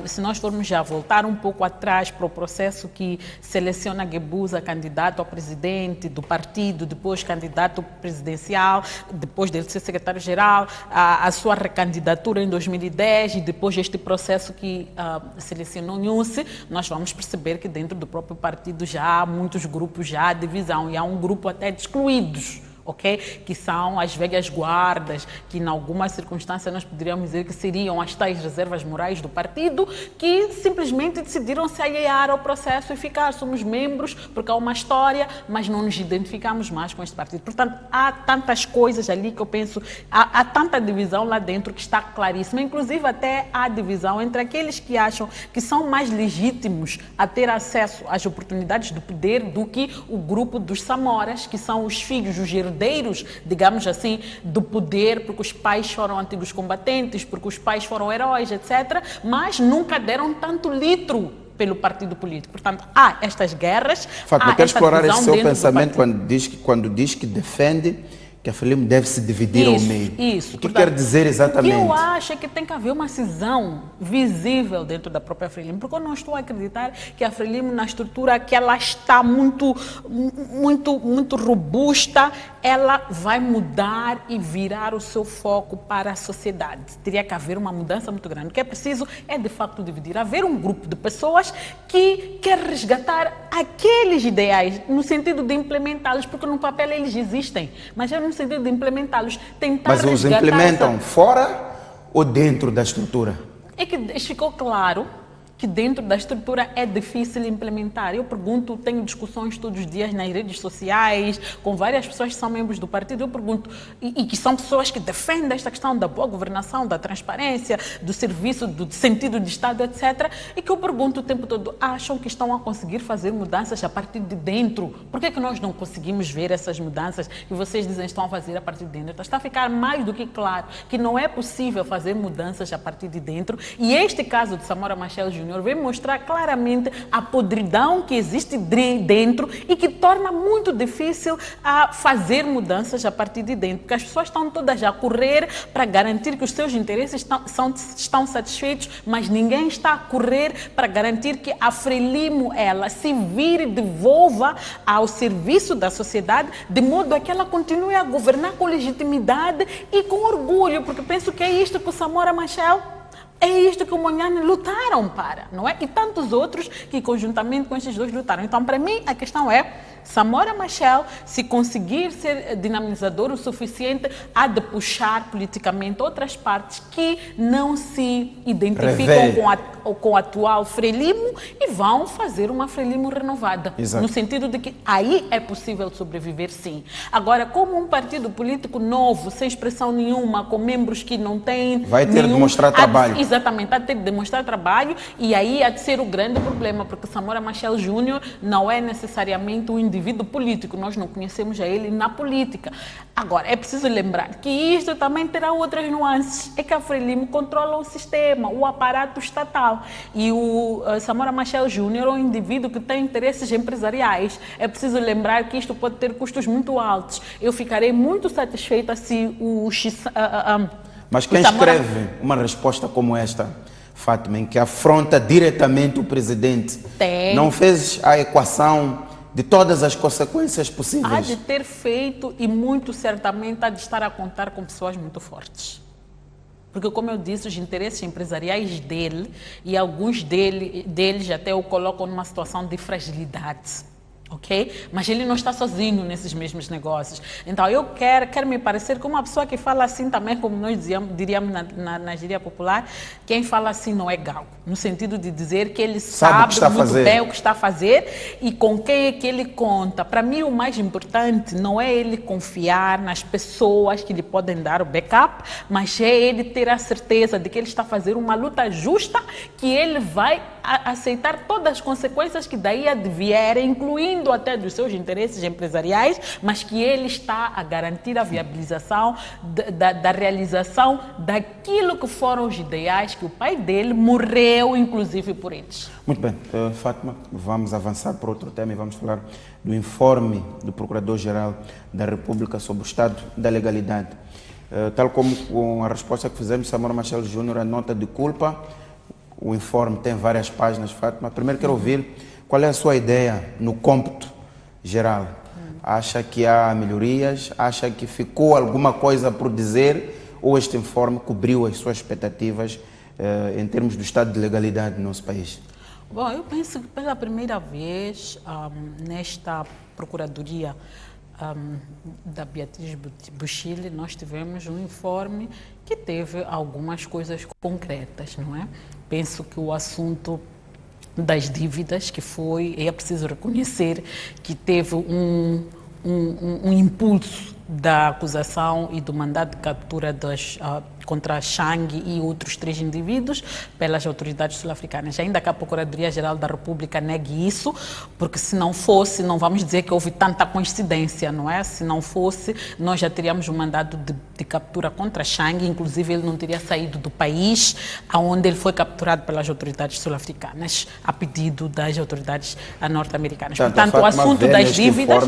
se nós formos já voltar um pouco atrás para o processo que seleciona Guebuza candidato a presidente do partido, depois candidato presidencial, depois dele ser secretário-geral, a sua recandidatura em 2010 e depois este processo que selecionou Nhusse, nós vamos perceber que dentro do próprio partido já há muitos grupos já há divisão e há um grupo até de excluídos. Okay? Que são as velhas guardas, que em algumas circunstâncias nós poderíamos dizer que seriam as tais reservas morais do partido, que simplesmente decidiram se alhear ao processo e ficar, somos membros, porque há uma história, mas não nos identificamos mais com este partido. Portanto, há tantas coisas ali que eu penso, há tanta divisão lá dentro que está claríssima, inclusive até há divisão entre aqueles que acham que são mais legítimos a ter acesso às oportunidades do poder do que o grupo dos Samoras, que são os filhos, os herdeiros herdeiros, digamos assim, do poder, porque os pais foram antigos combatentes, porque os pais foram heróis, etc., mas nunca deram tanto litro pelo partido político. Portanto, há estas guerras. Fátima, eu quero explorar esse seu dentro do pensamento partido. quando diz que defende que a Frelimo deve se dividir ao meio. Isso. O que quer dizer exatamente? O que eu acho é que tem que haver uma cisão visível dentro da própria Frelimo, porque eu não estou a acreditar que a Frelimo, na estrutura que ela está muito robusta, ela vai mudar e virar o seu foco para a sociedade. Teria que haver uma mudança muito grande. O que é preciso é, de facto, dividir. Haver um grupo de pessoas que quer resgatar aqueles ideais, no sentido de implementá-los, porque no papel eles existem, mas é no sentido de implementá-los, tentar Mas os implementam fora ou dentro da estrutura? É que ficou claro que dentro da estrutura é difícil implementar. Eu pergunto, tenho discussões todos os dias nas redes sociais, com várias pessoas que são membros do partido, eu pergunto, e que são pessoas que defendem esta questão da boa governação, da transparência, do serviço, do sentido de Estado, etc., e que eu pergunto o tempo todo, acham que estão a conseguir fazer mudanças a partir de dentro? Por que é que nós não conseguimos ver essas mudanças que vocês dizem que estão a fazer a partir de dentro? Então, está a ficar mais do que claro que não é possível fazer mudanças a partir de dentro, e este caso de Samora Machel Júnior vem mostrar claramente a podridão que existe dentro e que torna muito difícil a fazer mudanças a partir de dentro, porque as pessoas estão todas a correr para garantir que os seus interesses estão satisfeitos, mas ninguém está a correr para garantir que a Frelimo, ela se vire e devolva ao serviço da sociedade, de modo a que ela continue a governar com legitimidade e com orgulho, porque penso que é isto que o Samora Machel, é isto que o Monhane lutaram para, não é? E tantos outros que conjuntamente com estes dois lutaram. Então, para mim, a questão é, Samora Machel, se conseguir ser dinamizador o suficiente, há de puxar politicamente outras partes que não se identificam com o atual Frelimo e vão fazer uma Frelimo renovada. Exato. No sentido de que aí é possível sobreviver, sim. Agora, como um partido político novo, sem expressão nenhuma, com membros que não têm... Vai ter de demonstrar trabalho. Exatamente, há de ter de demonstrar trabalho, e aí há de ser o grande problema, porque Samora Machel Júnior não é necessariamente um indivíduo político, nós não conhecemos a ele na política. Agora, é preciso lembrar que isto também terá outras nuances, é que a Frelimo controla o sistema, o aparato estatal, e o Samora Machel Júnior é um indivíduo que tem interesses empresariais. É preciso lembrar que isto pode ter custos muito altos. Eu ficarei muito satisfeita se Mas quem escreve uma resposta como esta, Fátima, em que afronta diretamente o presidente, não fez a equação de todas as consequências possíveis? Há de ter feito e muito certamente há de estar a contar com pessoas muito fortes. Porque, como eu disse, os interesses empresariais dele e alguns deles até o colocam numa situação de fragilidade. Ok? Mas ele não está sozinho nesses mesmos negócios. Então, eu quero me parecer com uma pessoa que fala assim também, como nós diríamos na gíria popular, quem fala assim não é galo. No sentido de dizer que ele sabe muito bem o que está a fazer e com quem é que ele conta. Para mim, o mais importante não é ele confiar nas pessoas que lhe podem dar o backup, mas é ele ter a certeza de que ele está a fazer uma luta justa, que ele vai aceitar todas as consequências que daí advierem, incluindo até dos seus interesses empresariais, mas que ele está a garantir a viabilização da realização daquilo que foram os ideais que o pai dele morreu, inclusive, por eles. Muito bem. Fátima, vamos avançar para outro tema e vamos falar do informe do Procurador-Geral da República sobre o estado da legalidade. Tal como com a resposta que fizemos, Samora Machel Júnior, a nota de culpa, o informe tem várias páginas, Fátima. Primeiro quero ouvir qual é a sua ideia no cômputo geral. Acha que há melhorias? Acha que ficou alguma coisa por dizer? Ou este informe cobriu as suas expectativas em termos do estado de legalidade do nosso país? Bom, eu penso que pela primeira vez nesta Procuradoria da Beatriz Buchile, nós tivemos um informe que teve algumas coisas concretas, não é? Penso que o assunto das dívidas, que é preciso reconhecer que teve um impulso da acusação e do mandado de captura contra Chang e outros 3 indivíduos pelas autoridades sul-africanas. Ainda que a Procuradoria-Geral da República negue isso, porque se não fosse, não vamos dizer que houve tanta coincidência, não é? Se não fosse, nós já teríamos um mandado de captura contra Chang, inclusive ele não teria saído do país onde ele foi capturado pelas autoridades sul-africanas, a pedido das autoridades norte-americanas. Portanto, o assunto das dívidas...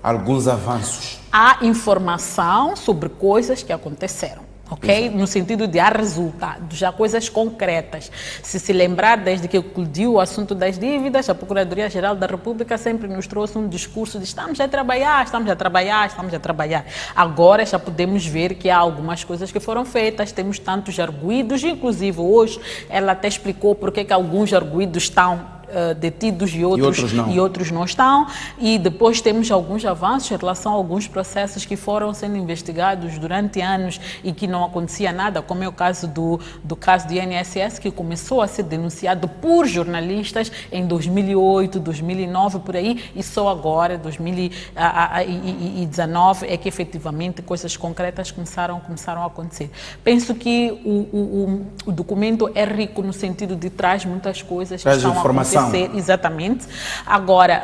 alguns avanços. Há informação sobre coisas que aconteceram, ok? No sentido de há resultados, há coisas concretas. Se lembrar, desde que eclodiu o assunto das dívidas, a Procuradoria-Geral da República sempre nos trouxe um discurso de estamos a trabalhar, estamos a trabalhar, estamos a trabalhar. Agora já podemos ver que há algumas coisas que foram feitas, temos tantos arguidos, inclusive hoje ela até explicou porque que alguns arguidos estão detidos e outros não estão, e depois temos alguns avanços em relação a alguns processos que foram sendo investigados durante anos e que não acontecia nada, como é o caso do caso do INSS, que começou a ser denunciado por jornalistas em 2008, 2009, por aí, e só agora, 2019, é que efetivamente coisas concretas começaram a acontecer. Penso que o documento é rico no sentido de traz muitas coisas que estão a acontecer. Exatamente. Agora,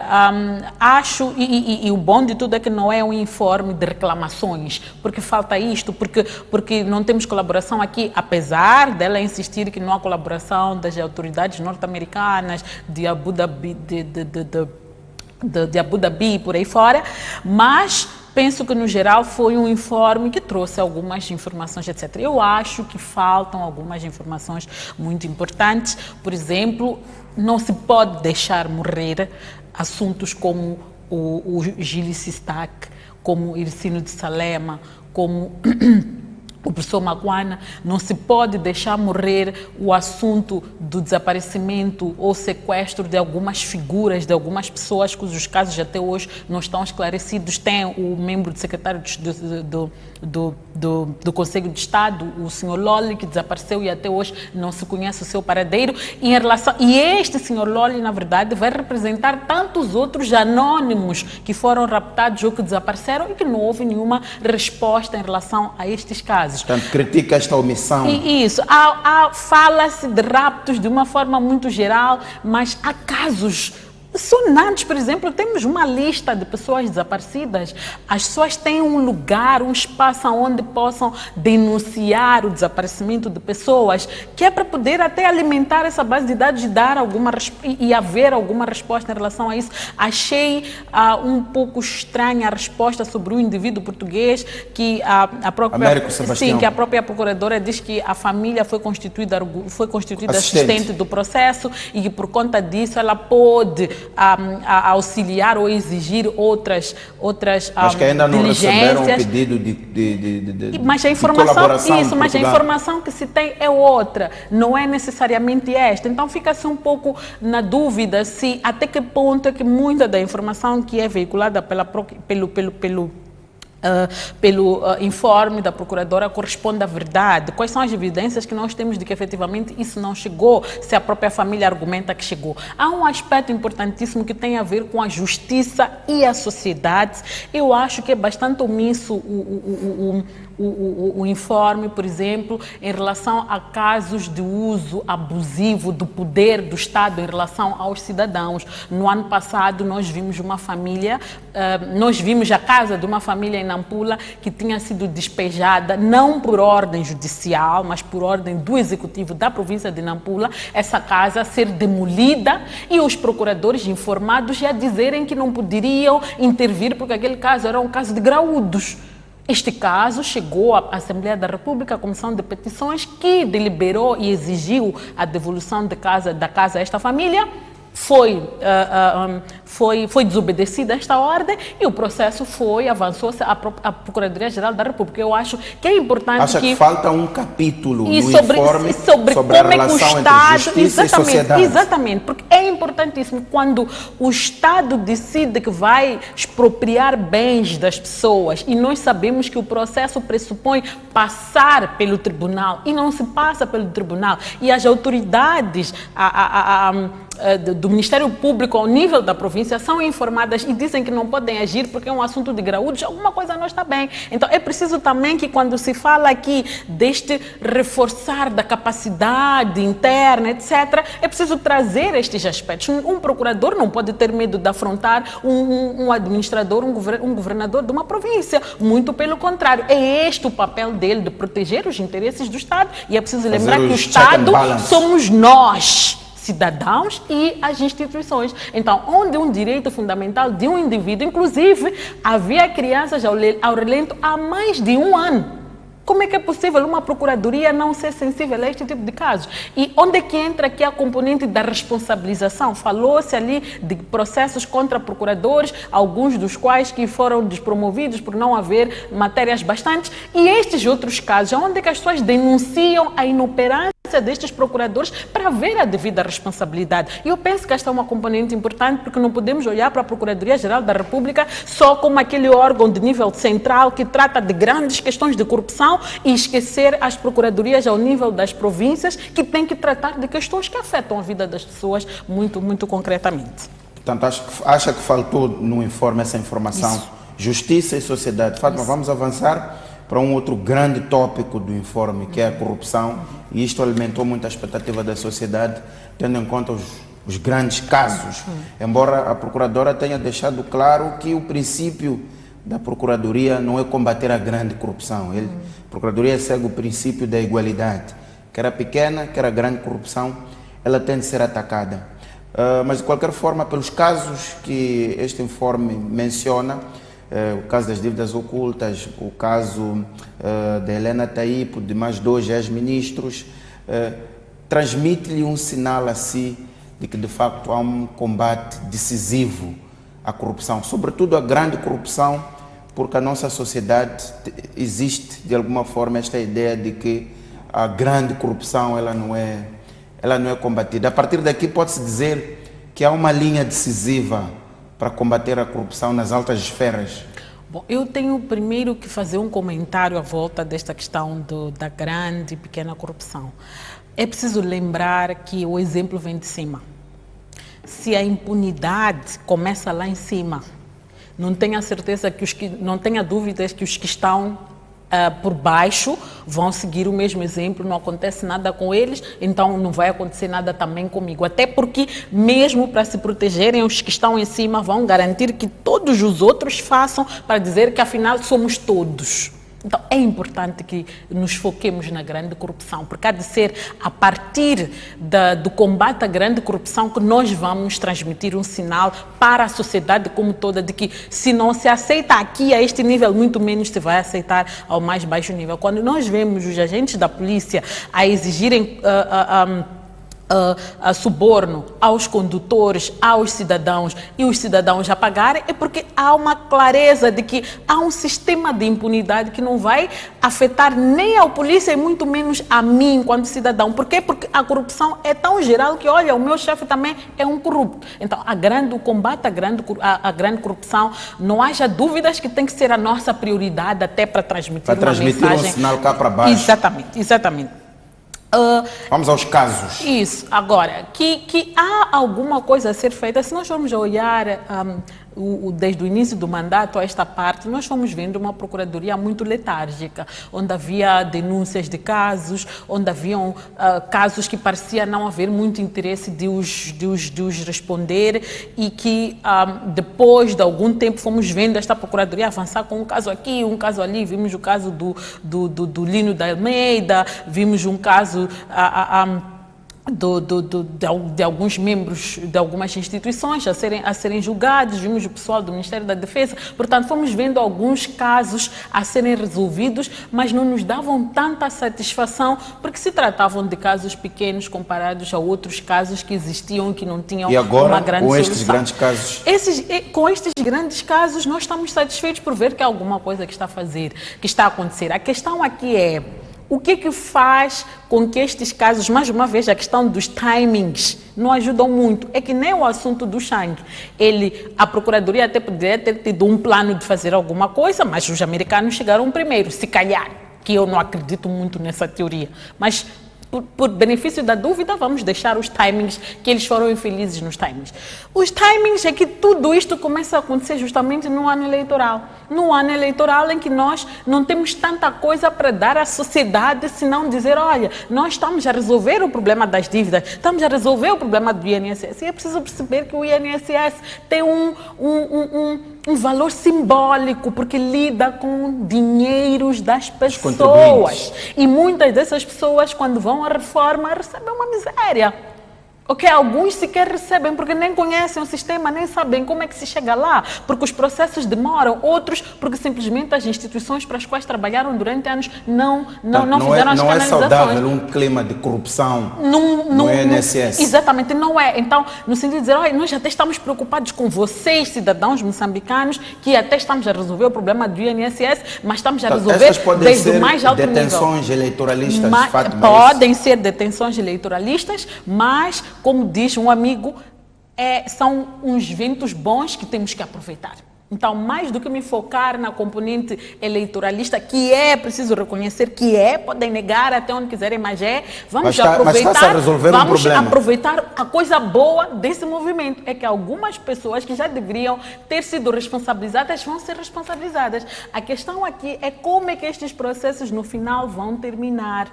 acho, e o bom de tudo é que não é um informe de reclamações, porque falta isto, porque não temos colaboração aqui, apesar dela insistir que não há colaboração das autoridades norte-americanas, de Abu Dhabi, de Abu Dhabi, por aí fora, mas penso que, no geral, foi um informe que trouxe algumas informações, etc. Eu acho que faltam algumas informações muito importantes. Por exemplo, não se pode deixar morrer assuntos como o Gilles Sistak, como o Ircino de Salema, como o professor Makwana. Não se pode deixar morrer o assunto do desaparecimento ou sequestro de algumas figuras, de algumas pessoas cujos casos até hoje não estão esclarecidos. Tem o membro do secretário do Conselho de Estado, o senhor Loli, que desapareceu e até hoje não se conhece o seu paradeiro. E este senhor Loli, na verdade, vai representar tantos outros anônimos que foram raptados ou que desapareceram e que não houve nenhuma resposta em relação a estes casos. Portanto, critica esta omissão. Isso. Fala-se de raptos de uma forma muito geral, mas há casos sonantes. Por exemplo, temos uma lista de pessoas desaparecidas. As pessoas têm um lugar, um espaço onde possam denunciar o desaparecimento de pessoas, que é para poder até alimentar essa base de dados e dar e haver alguma resposta em relação a isso. Achei um pouco estranha a resposta sobre o indivíduo português, que a própria procuradora diz que a família foi constituída assistente do processo e que por conta disso ela pôde auxiliar ou exigir outras mas que ainda não receberam um pedido mas a informação que se tem é outra, não é necessariamente esta. Então fica-se um pouco na dúvida se até que ponto é que muita da informação que é veiculada pelo informe da procuradora corresponde à verdade. Quais são as evidências que nós temos de que efetivamente isso não chegou, se a própria família argumenta que chegou? Há um aspecto importantíssimo que tem a ver com a justiça e a sociedade. Eu acho que é bastante omisso o informe, por exemplo, em relação a casos de uso abusivo do poder do Estado em relação aos cidadãos. No ano passado nós vimos a casa de uma família em Nampula que tinha sido despejada, não por ordem judicial, mas por ordem do executivo da província de Nampula, essa casa ser demolida e os procuradores informados já dizerem que não poderiam intervir porque aquele caso era um caso de graúdos. Este caso chegou à Assembleia da República, à Comissão de Petições, que deliberou e exigiu a devolução da casa a esta família. Foi desobedecida esta ordem e o processo avançou-se à Procuradoria-Geral da República. Eu acho que é importante Acha que falta um capítulo no informe sobre como a relação entre justiça e sociedade. Exatamente, porque é importantíssimo quando o Estado decide que vai expropriar bens das pessoas e nós sabemos que o processo pressupõe passar pelo tribunal e não se passa pelo tribunal e as autoridades do Ministério Público ao nível da província são informadas e dizem que não podem agir porque é um assunto de graúdos, alguma coisa não está bem. Então é preciso também que quando se fala aqui deste reforçar da capacidade interna, etc., é preciso trazer estes aspectos. Um procurador não pode ter medo de afrontar um administrador, um governador de uma província. Muito pelo contrário, é este o papel dele, de proteger os interesses do Estado. E é preciso lembrar que o Estado somos nós, cidadãos, e as instituições. Então, onde um direito fundamental de um indivíduo, inclusive, havia crianças ao relento há mais de um ano. Como é que é possível uma procuradoria não ser sensível a este tipo de casos? E onde é que entra aqui a componente da responsabilização? Falou-se ali de processos contra procuradores, alguns dos quais que foram despromovidos por não haver matérias bastantes. E estes outros casos, onde é que as pessoas denunciam a inoperância destes procuradores para ver a devida responsabilidade. E eu penso que esta é uma componente importante, porque não podemos olhar para a Procuradoria-Geral da República só como aquele órgão de nível central que trata de grandes questões de corrupção e esquecer as procuradorias ao nível das províncias, que têm que tratar de questões que afetam a vida das pessoas muito, muito concretamente. Portanto, acha que faltou no informe essa informação? Isso. Justiça e sociedade. Fátima, vamos avançar para um outro grande tópico do informe, que é a corrupção, e isto alimentou muito a expectativa da sociedade, tendo em conta os grandes casos. Embora a Procuradora tenha deixado claro que o princípio da Procuradoria não é combater a grande corrupção. A Procuradoria segue o princípio da igualdade. Quer a pequena, quer a grande corrupção, ela tem de ser atacada. Mas, de qualquer forma, pelos casos que este informe menciona, o caso das dívidas ocultas, o caso de Helena Taipo, de mais 2 ex-ministros, transmite-lhe um sinal a si de que, de facto, há um combate decisivo à corrupção, sobretudo a grande corrupção, porque a nossa sociedade existe, de alguma forma, esta ideia de que a grande corrupção ela não é combatida. A partir daqui pode-se dizer que há uma linha decisiva para combater a corrupção nas altas esferas. Bom, eu tenho primeiro que fazer um comentário à volta desta questão da grande e pequena corrupção. É preciso lembrar que o exemplo vem de cima. Se a impunidade começa lá em cima, não tenha certeza não tenha dúvidas que os que estão por baixo vão seguir o mesmo exemplo, não acontece nada com eles, então não vai acontecer nada também comigo. Até porque, mesmo para se protegerem, os que estão em cima vão garantir que todos os outros façam, para dizer que afinal somos todos. Então é importante que nos foquemos na grande corrupção, porque há de ser a partir do combate à grande corrupção que nós vamos transmitir um sinal para a sociedade como toda de que se não se aceita aqui a este nível, muito menos se vai aceitar ao mais baixo nível. Quando nós vemos os agentes da polícia a exigirem a suborno aos condutores, aos cidadãos, e os cidadãos a pagarem, é porque há uma clareza de que há um sistema de impunidade que não vai afetar nem a polícia e muito menos a mim enquanto cidadão. Por quê? Porque a corrupção é tão geral que, olha, o meu chefe também é um corrupto. Então, o combate à grande corrupção, não haja dúvidas que tem que ser a nossa prioridade até para transmitir uma mensagem. Um sinal cá para baixo. Exatamente. Vamos aos casos. Isso. Agora, que há alguma coisa a ser feita, se nós formos olhar desde o início do mandato a esta parte, nós fomos vendo uma procuradoria muito letárgica, onde havia denúncias de casos, onde haviam casos que parecia não haver muito interesse de os responder, e que depois de algum tempo fomos vendo esta procuradoria avançar com um caso aqui, um caso ali. Vimos o caso do Lino da Almeida, vimos um caso de alguns membros de algumas instituições a serem julgados, vimos o pessoal do Ministério da Defesa. Portanto, fomos vendo alguns casos a serem resolvidos, mas não nos davam tanta satisfação, porque se tratavam de casos pequenos comparados a outros casos que existiam e que não tinham uma grande solução. Estes grandes casos? Com estes grandes casos, nós estamos satisfeitos por ver que há alguma coisa que está a acontecer. A questão aqui é: o que faz com que estes casos, mais uma vez, a questão dos timings, não ajudam muito? É que nem o assunto do Chang. A Procuradoria até poderia ter tido um plano de fazer alguma coisa, mas os americanos chegaram primeiro, se calhar, que eu não acredito muito nessa teoria. Mas por benefício da dúvida, vamos deixar os timings, que eles foram infelizes nos timings. Os timings é que tudo isto começa a acontecer justamente no ano eleitoral. No ano eleitoral em que nós não temos tanta coisa para dar à sociedade, senão dizer, olha, nós estamos a resolver o problema das dívidas, estamos a resolver o problema do INSS. E é preciso perceber que o INSS tem um valor simbólico, porque lida com dinheiros das pessoas. E muitas dessas pessoas, quando vão à reforma, recebem uma miséria. Ok, alguns sequer recebem porque nem conhecem o sistema, nem sabem como é que se chega lá, porque os processos demoram. Outros, porque simplesmente as instituições para as quais trabalharam durante anos não fizeram as canalizações. Não é saudável um clima de corrupção no INSS. Exatamente, não é. Então, no sentido de dizer, olha, nós até estamos preocupados com vocês, cidadãos moçambicanos, que até estamos a resolver o problema do INSS, mas estamos a resolver desde o mais alto nível. Detenções eleitoralistas, Fátima, podem ser detenções eleitoralistas, mas, como diz um amigo, são uns ventos bons que temos que aproveitar. Então, mais do que me focar na componente eleitoralista, que é preciso reconhecer que podem negar até onde quiserem, mas vamos aproveitar a coisa boa desse movimento. É que algumas pessoas que já deveriam ter sido responsabilizadas vão ser responsabilizadas. A questão aqui é como é que estes processos no final vão terminar.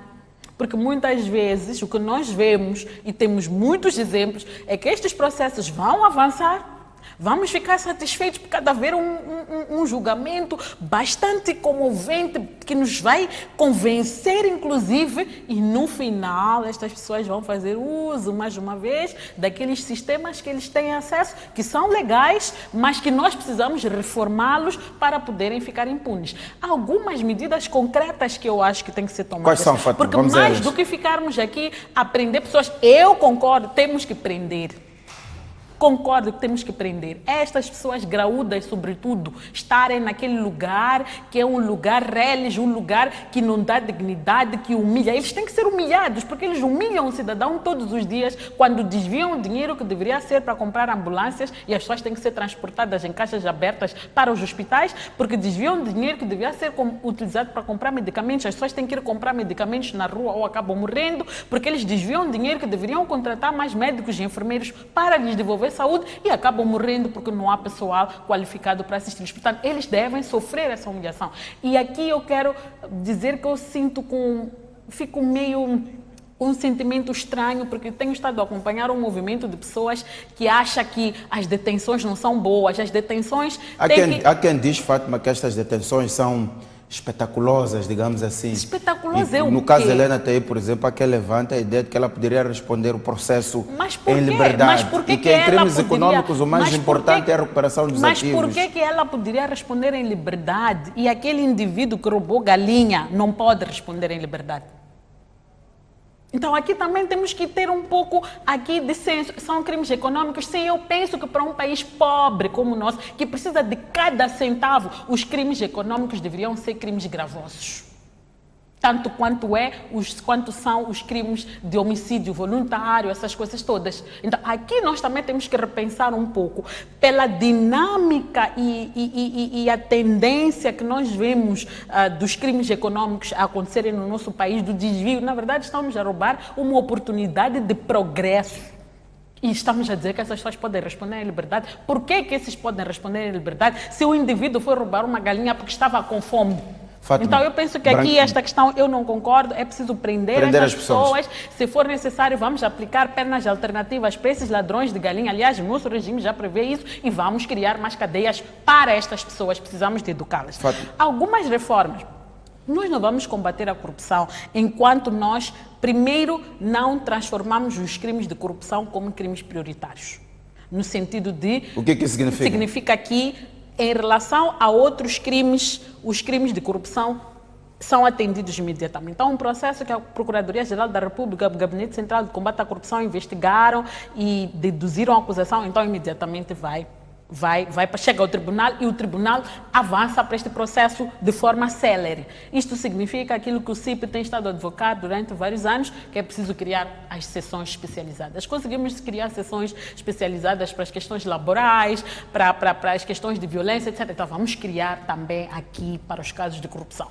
Porque muitas vezes o que nós vemos, e temos muitos exemplos, é que estes processos vão avançar, vamos ficar satisfeitos por cada haver um julgamento bastante comovente, que nos vai convencer, inclusive, e no final estas pessoas vão fazer uso, mais uma vez, daqueles sistemas que eles têm acesso, que são legais, mas que nós precisamos reformá-los para poderem ficar impunes. Há algumas medidas concretas que eu acho que têm que ser tomadas. Quais são, Fátima? Porque mais do que ficarmos aqui a prender pessoas, eu concordo, temos que prender. Concordo que temos que prender estas pessoas graúdas, sobretudo, estarem naquele lugar que é um lugar reles, um lugar que não dá dignidade, que humilha. Eles têm que ser humilhados, porque eles humilham o cidadão todos os dias quando desviam o dinheiro que deveria ser para comprar ambulâncias e as pessoas têm que ser transportadas em caixas abertas para os hospitais, porque desviam o dinheiro que deveria ser utilizado para comprar medicamentos. As pessoas têm que ir comprar medicamentos na rua ou acabam morrendo, porque eles desviam o dinheiro que deveriam contratar mais médicos e enfermeiros para lhes devolver saúde e acabam morrendo porque não há pessoal qualificado para assistir. Portanto, eles devem sofrer essa humilhação. E aqui eu quero dizer que eu fico meio um sentimento estranho, porque tenho estado a acompanhar um movimento de pessoas que acha que as detenções não são boas. As detenções... Há quem diz, Fátima, que estas detenções são espetaculosas, digamos assim. Espetaculoso é o quê? No caso de Helena Tei, por exemplo, há quem levanta a ideia de que ela poderia responder o processo em liberdade. Mas por que e que em crimes econômicos o mais importante é a recuperação dos ativos. Mas por que ela poderia responder em liberdade e aquele indivíduo que roubou galinha não pode responder em liberdade? Então aqui também temos que ter um pouco aqui de senso. São crimes econômicos? Sim, eu penso que para um país pobre como o nosso, que precisa de cada centavo, os crimes econômicos deveriam ser crimes gravosos. Tanto quanto são os crimes de homicídio voluntário, essas coisas todas. Então, aqui nós também temos que repensar um pouco pela dinâmica e a tendência que nós vemos dos crimes econômicos a acontecerem no nosso país, do desvio. Na verdade, estamos a roubar uma oportunidade de progresso. E estamos a dizer que essas pessoas podem responder em liberdade. Por que esses podem responder em liberdade se o indivíduo foi roubar uma galinha porque estava com fome? Fátima, então eu penso que aqui esta questão eu não concordo, é preciso prender as pessoas. Se for necessário, vamos aplicar penas alternativas para esses ladrões de galinha. Aliás, o nosso regime já prevê isso e vamos criar mais cadeias para estas pessoas, precisamos de educá-las. Algumas reformas. Nós não vamos combater a corrupção enquanto nós, primeiro, não transformamos os crimes de corrupção como crimes prioritários. No sentido de... O que significa? Significa que, em relação a outros crimes, os crimes de corrupção são atendidos imediatamente. Então, um processo que a Procuradoria-Geral da República, o Gabinete Central de Combate à Corrupção investigaram e deduziram a acusação, então imediatamente chega ao tribunal e o tribunal avança para este processo de forma célere. Isto significa aquilo que o CIP tem estado a advocar durante vários anos, que é preciso criar as seções especializadas. Conseguimos criar seções especializadas para as questões laborais, para as questões de violência, etc. Então vamos criar também aqui para os casos de corrupção.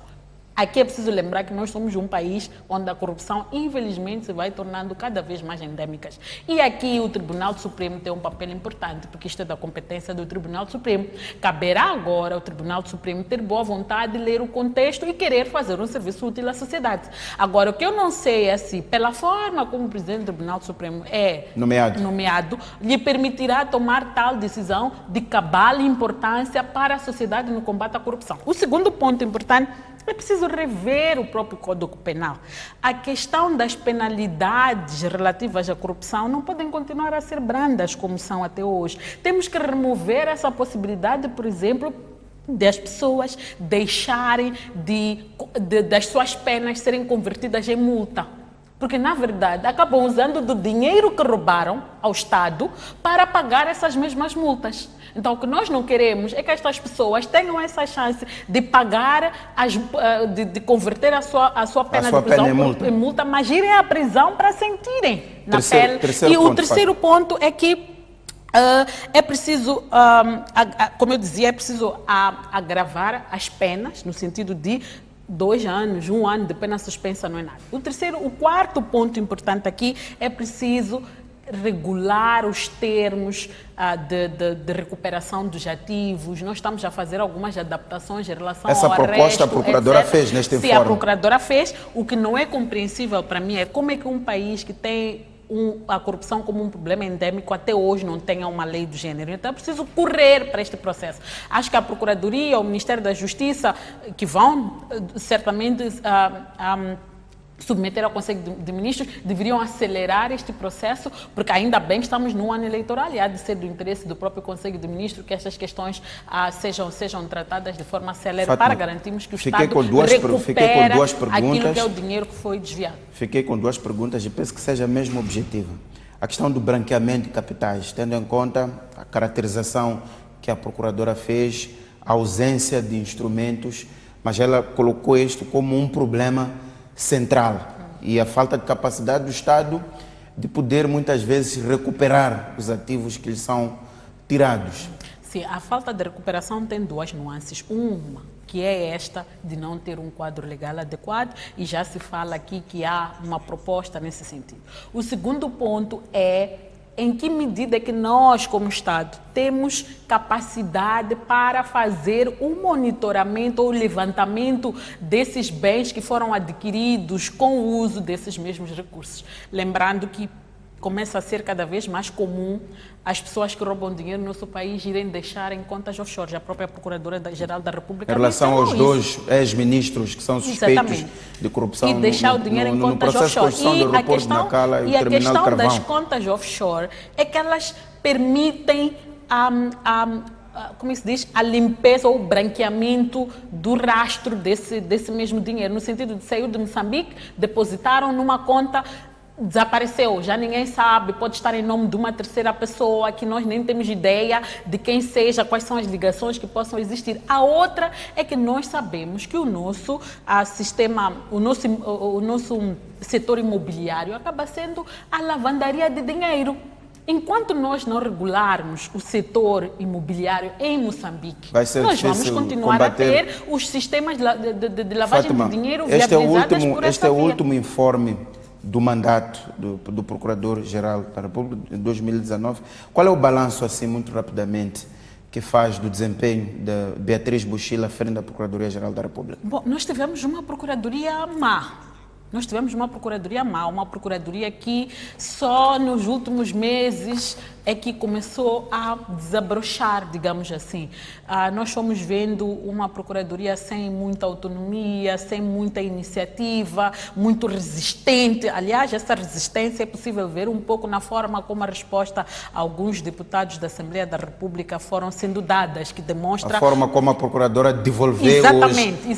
Aqui é preciso lembrar que nós somos um país onde a corrupção, infelizmente, se vai tornando cada vez mais endêmica. E aqui o Tribunal Supremo tem um papel importante, porque isto é da competência do Tribunal Supremo. Caberá agora ao Tribunal Supremo ter boa vontade de ler o contexto e querer fazer um serviço útil à sociedade. Agora, o que eu não sei é se, pela forma como o Presidente do Tribunal Supremo é nomeado, lhe permitirá tomar tal decisão de cabal importância para a sociedade no combate à corrupção. O segundo ponto importante é preciso rever o próprio Código Penal. A questão das penalidades relativas à corrupção não podem continuar a ser brandas como são até hoje. Temos que remover essa possibilidade, por exemplo, das pessoas deixarem das suas penas serem convertidas em multa. Porque, na verdade, acabam usando do dinheiro que roubaram ao Estado para pagar essas mesmas multas. Então, o que nós não queremos é que estas pessoas tenham essa chance de pagar, de converter a sua pena de prisão em multa, mas irem à prisão para sentirem na pele. E o terceiro ponto é que é preciso, como eu dizia, é preciso agravar as penas, no sentido de 2 anos, 1 ano de pena suspensa não é nada. O quarto ponto importante aqui é preciso regular os termos de recuperação dos ativos. Nós estamos a fazer algumas adaptações em relação ao arresto. Essa proposta a Procuradora fez neste informe. Sim, a Procuradora fez. O que não é compreensível para mim é como é que um país que tem a corrupção como um problema endêmico até hoje não tenha uma lei do gênero. Então é preciso correr para este processo. Acho que a Procuradoria, o Ministério da Justiça, que vão certamente submeter ao Conselho de Ministros, deveriam acelerar este processo, porque ainda bem que estamos num ano eleitoral e há de ser do interesse do próprio Conselho de Ministros que estas questões sejam tratadas de forma célere, Fátima, para garantirmos que o Estado recupera aquilo que é o dinheiro que foi desviado. Fiquei com 2 perguntas e penso que seja mesmo objetiva. A questão do branqueamento de capitais, tendo em conta a caracterização que a Procuradora fez, a ausência de instrumentos, mas ela colocou isto como um problema central e a falta de capacidade do Estado de poder muitas vezes recuperar os ativos que lhes são tirados. Sim, a falta de recuperação tem 2 nuances. Uma, que é esta de não ter um quadro legal adequado, e já se fala aqui que há uma proposta nesse sentido. O segundo ponto é em que medida é que nós, como Estado, temos capacidade para fazer o monitoramento ou levantamento desses bens que foram adquiridos com o uso desses mesmos recursos. Lembrando que começa a ser cada vez mais comum as pessoas que roubam dinheiro no nosso país irem deixar em contas offshore. A própria Procuradora-Geral da República... Em relação aos 2 ex-ministros que são suspeitos de corrupção e deixar o dinheiro em contas offshore. E a questão das contas offshore é que elas permitem como se diz, a limpeza ou o branqueamento do rastro desse mesmo dinheiro, no sentido de sair de Moçambique, depositaram numa conta, desapareceu, já ninguém sabe, pode estar em nome de uma terceira pessoa que nós nem temos ideia de quem seja, quais são as ligações que possam existir. A outra é que nós sabemos que o nosso setor imobiliário acaba sendo a lavandaria de dinheiro. Enquanto nós não regularmos o setor imobiliário em Moçambique, nós vamos continuar a ter os sistemas de lavagem de dinheiro viabilizados por essa via. Este é o último informe do mandato do Procurador-Geral da República de 2019. Qual é o balanço, assim, muito rapidamente, que faz do desempenho de Beatriz Buchila à frente da Procuradoria-Geral da República? Bom, nós tivemos uma Procuradoria má. Uma procuradoria que só nos últimos meses é que começou a desabrochar, digamos assim. Nós fomos vendo uma procuradoria sem muita autonomia, sem muita iniciativa, muito resistente. Aliás, essa resistência é possível ver um pouco na forma como a resposta a alguns deputados da Assembleia da República foram sendo dadas, que demonstra... A forma como a procuradora devolveu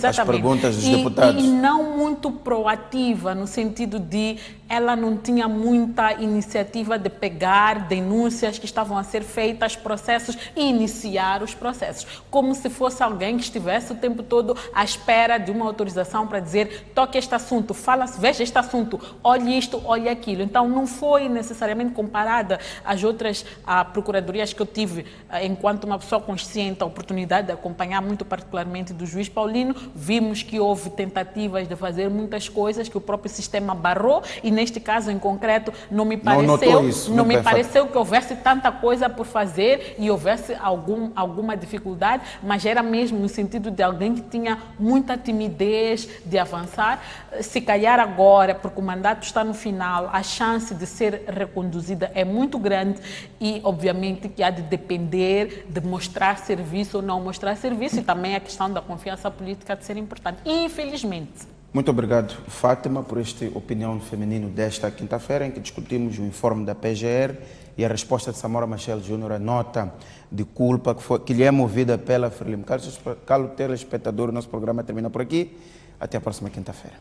as perguntas dos deputados. E não muito proativa, no sentido de ela não tinha muita iniciativa de pegar denúncias denúncias que estavam a ser feitas, processos, e iniciar os processos. Como se fosse alguém que estivesse o tempo todo à espera de uma autorização para dizer: toque este assunto, fala-se, veja este assunto, olhe isto, olhe aquilo. Então não foi necessariamente comparada às outras procuradorias que eu tive enquanto uma pessoa consciente, a oportunidade de acompanhar muito particularmente do juiz Paulino. Vimos que houve tentativas de fazer muitas coisas que o próprio sistema barrou, e neste caso em concreto não me pareceu que houvesse tanta coisa por fazer e houvesse alguma dificuldade, mas era mesmo no sentido de alguém que tinha muita timidez de avançar. Se calhar agora, porque o mandato está no final, a chance de ser reconduzida é muito grande e obviamente que há de depender de mostrar serviço ou não mostrar serviço, e também a questão da confiança política de ser importante, infelizmente. Muito obrigado, Fátima, por esta opinião feminino desta quinta-feira, em que discutimos o informe da PGR e a resposta de Samora Machel Júnior, a nota de culpa que lhe é movida pela Frelimo. Caro telespectador, o nosso programa termina por aqui. Até a próxima quinta-feira.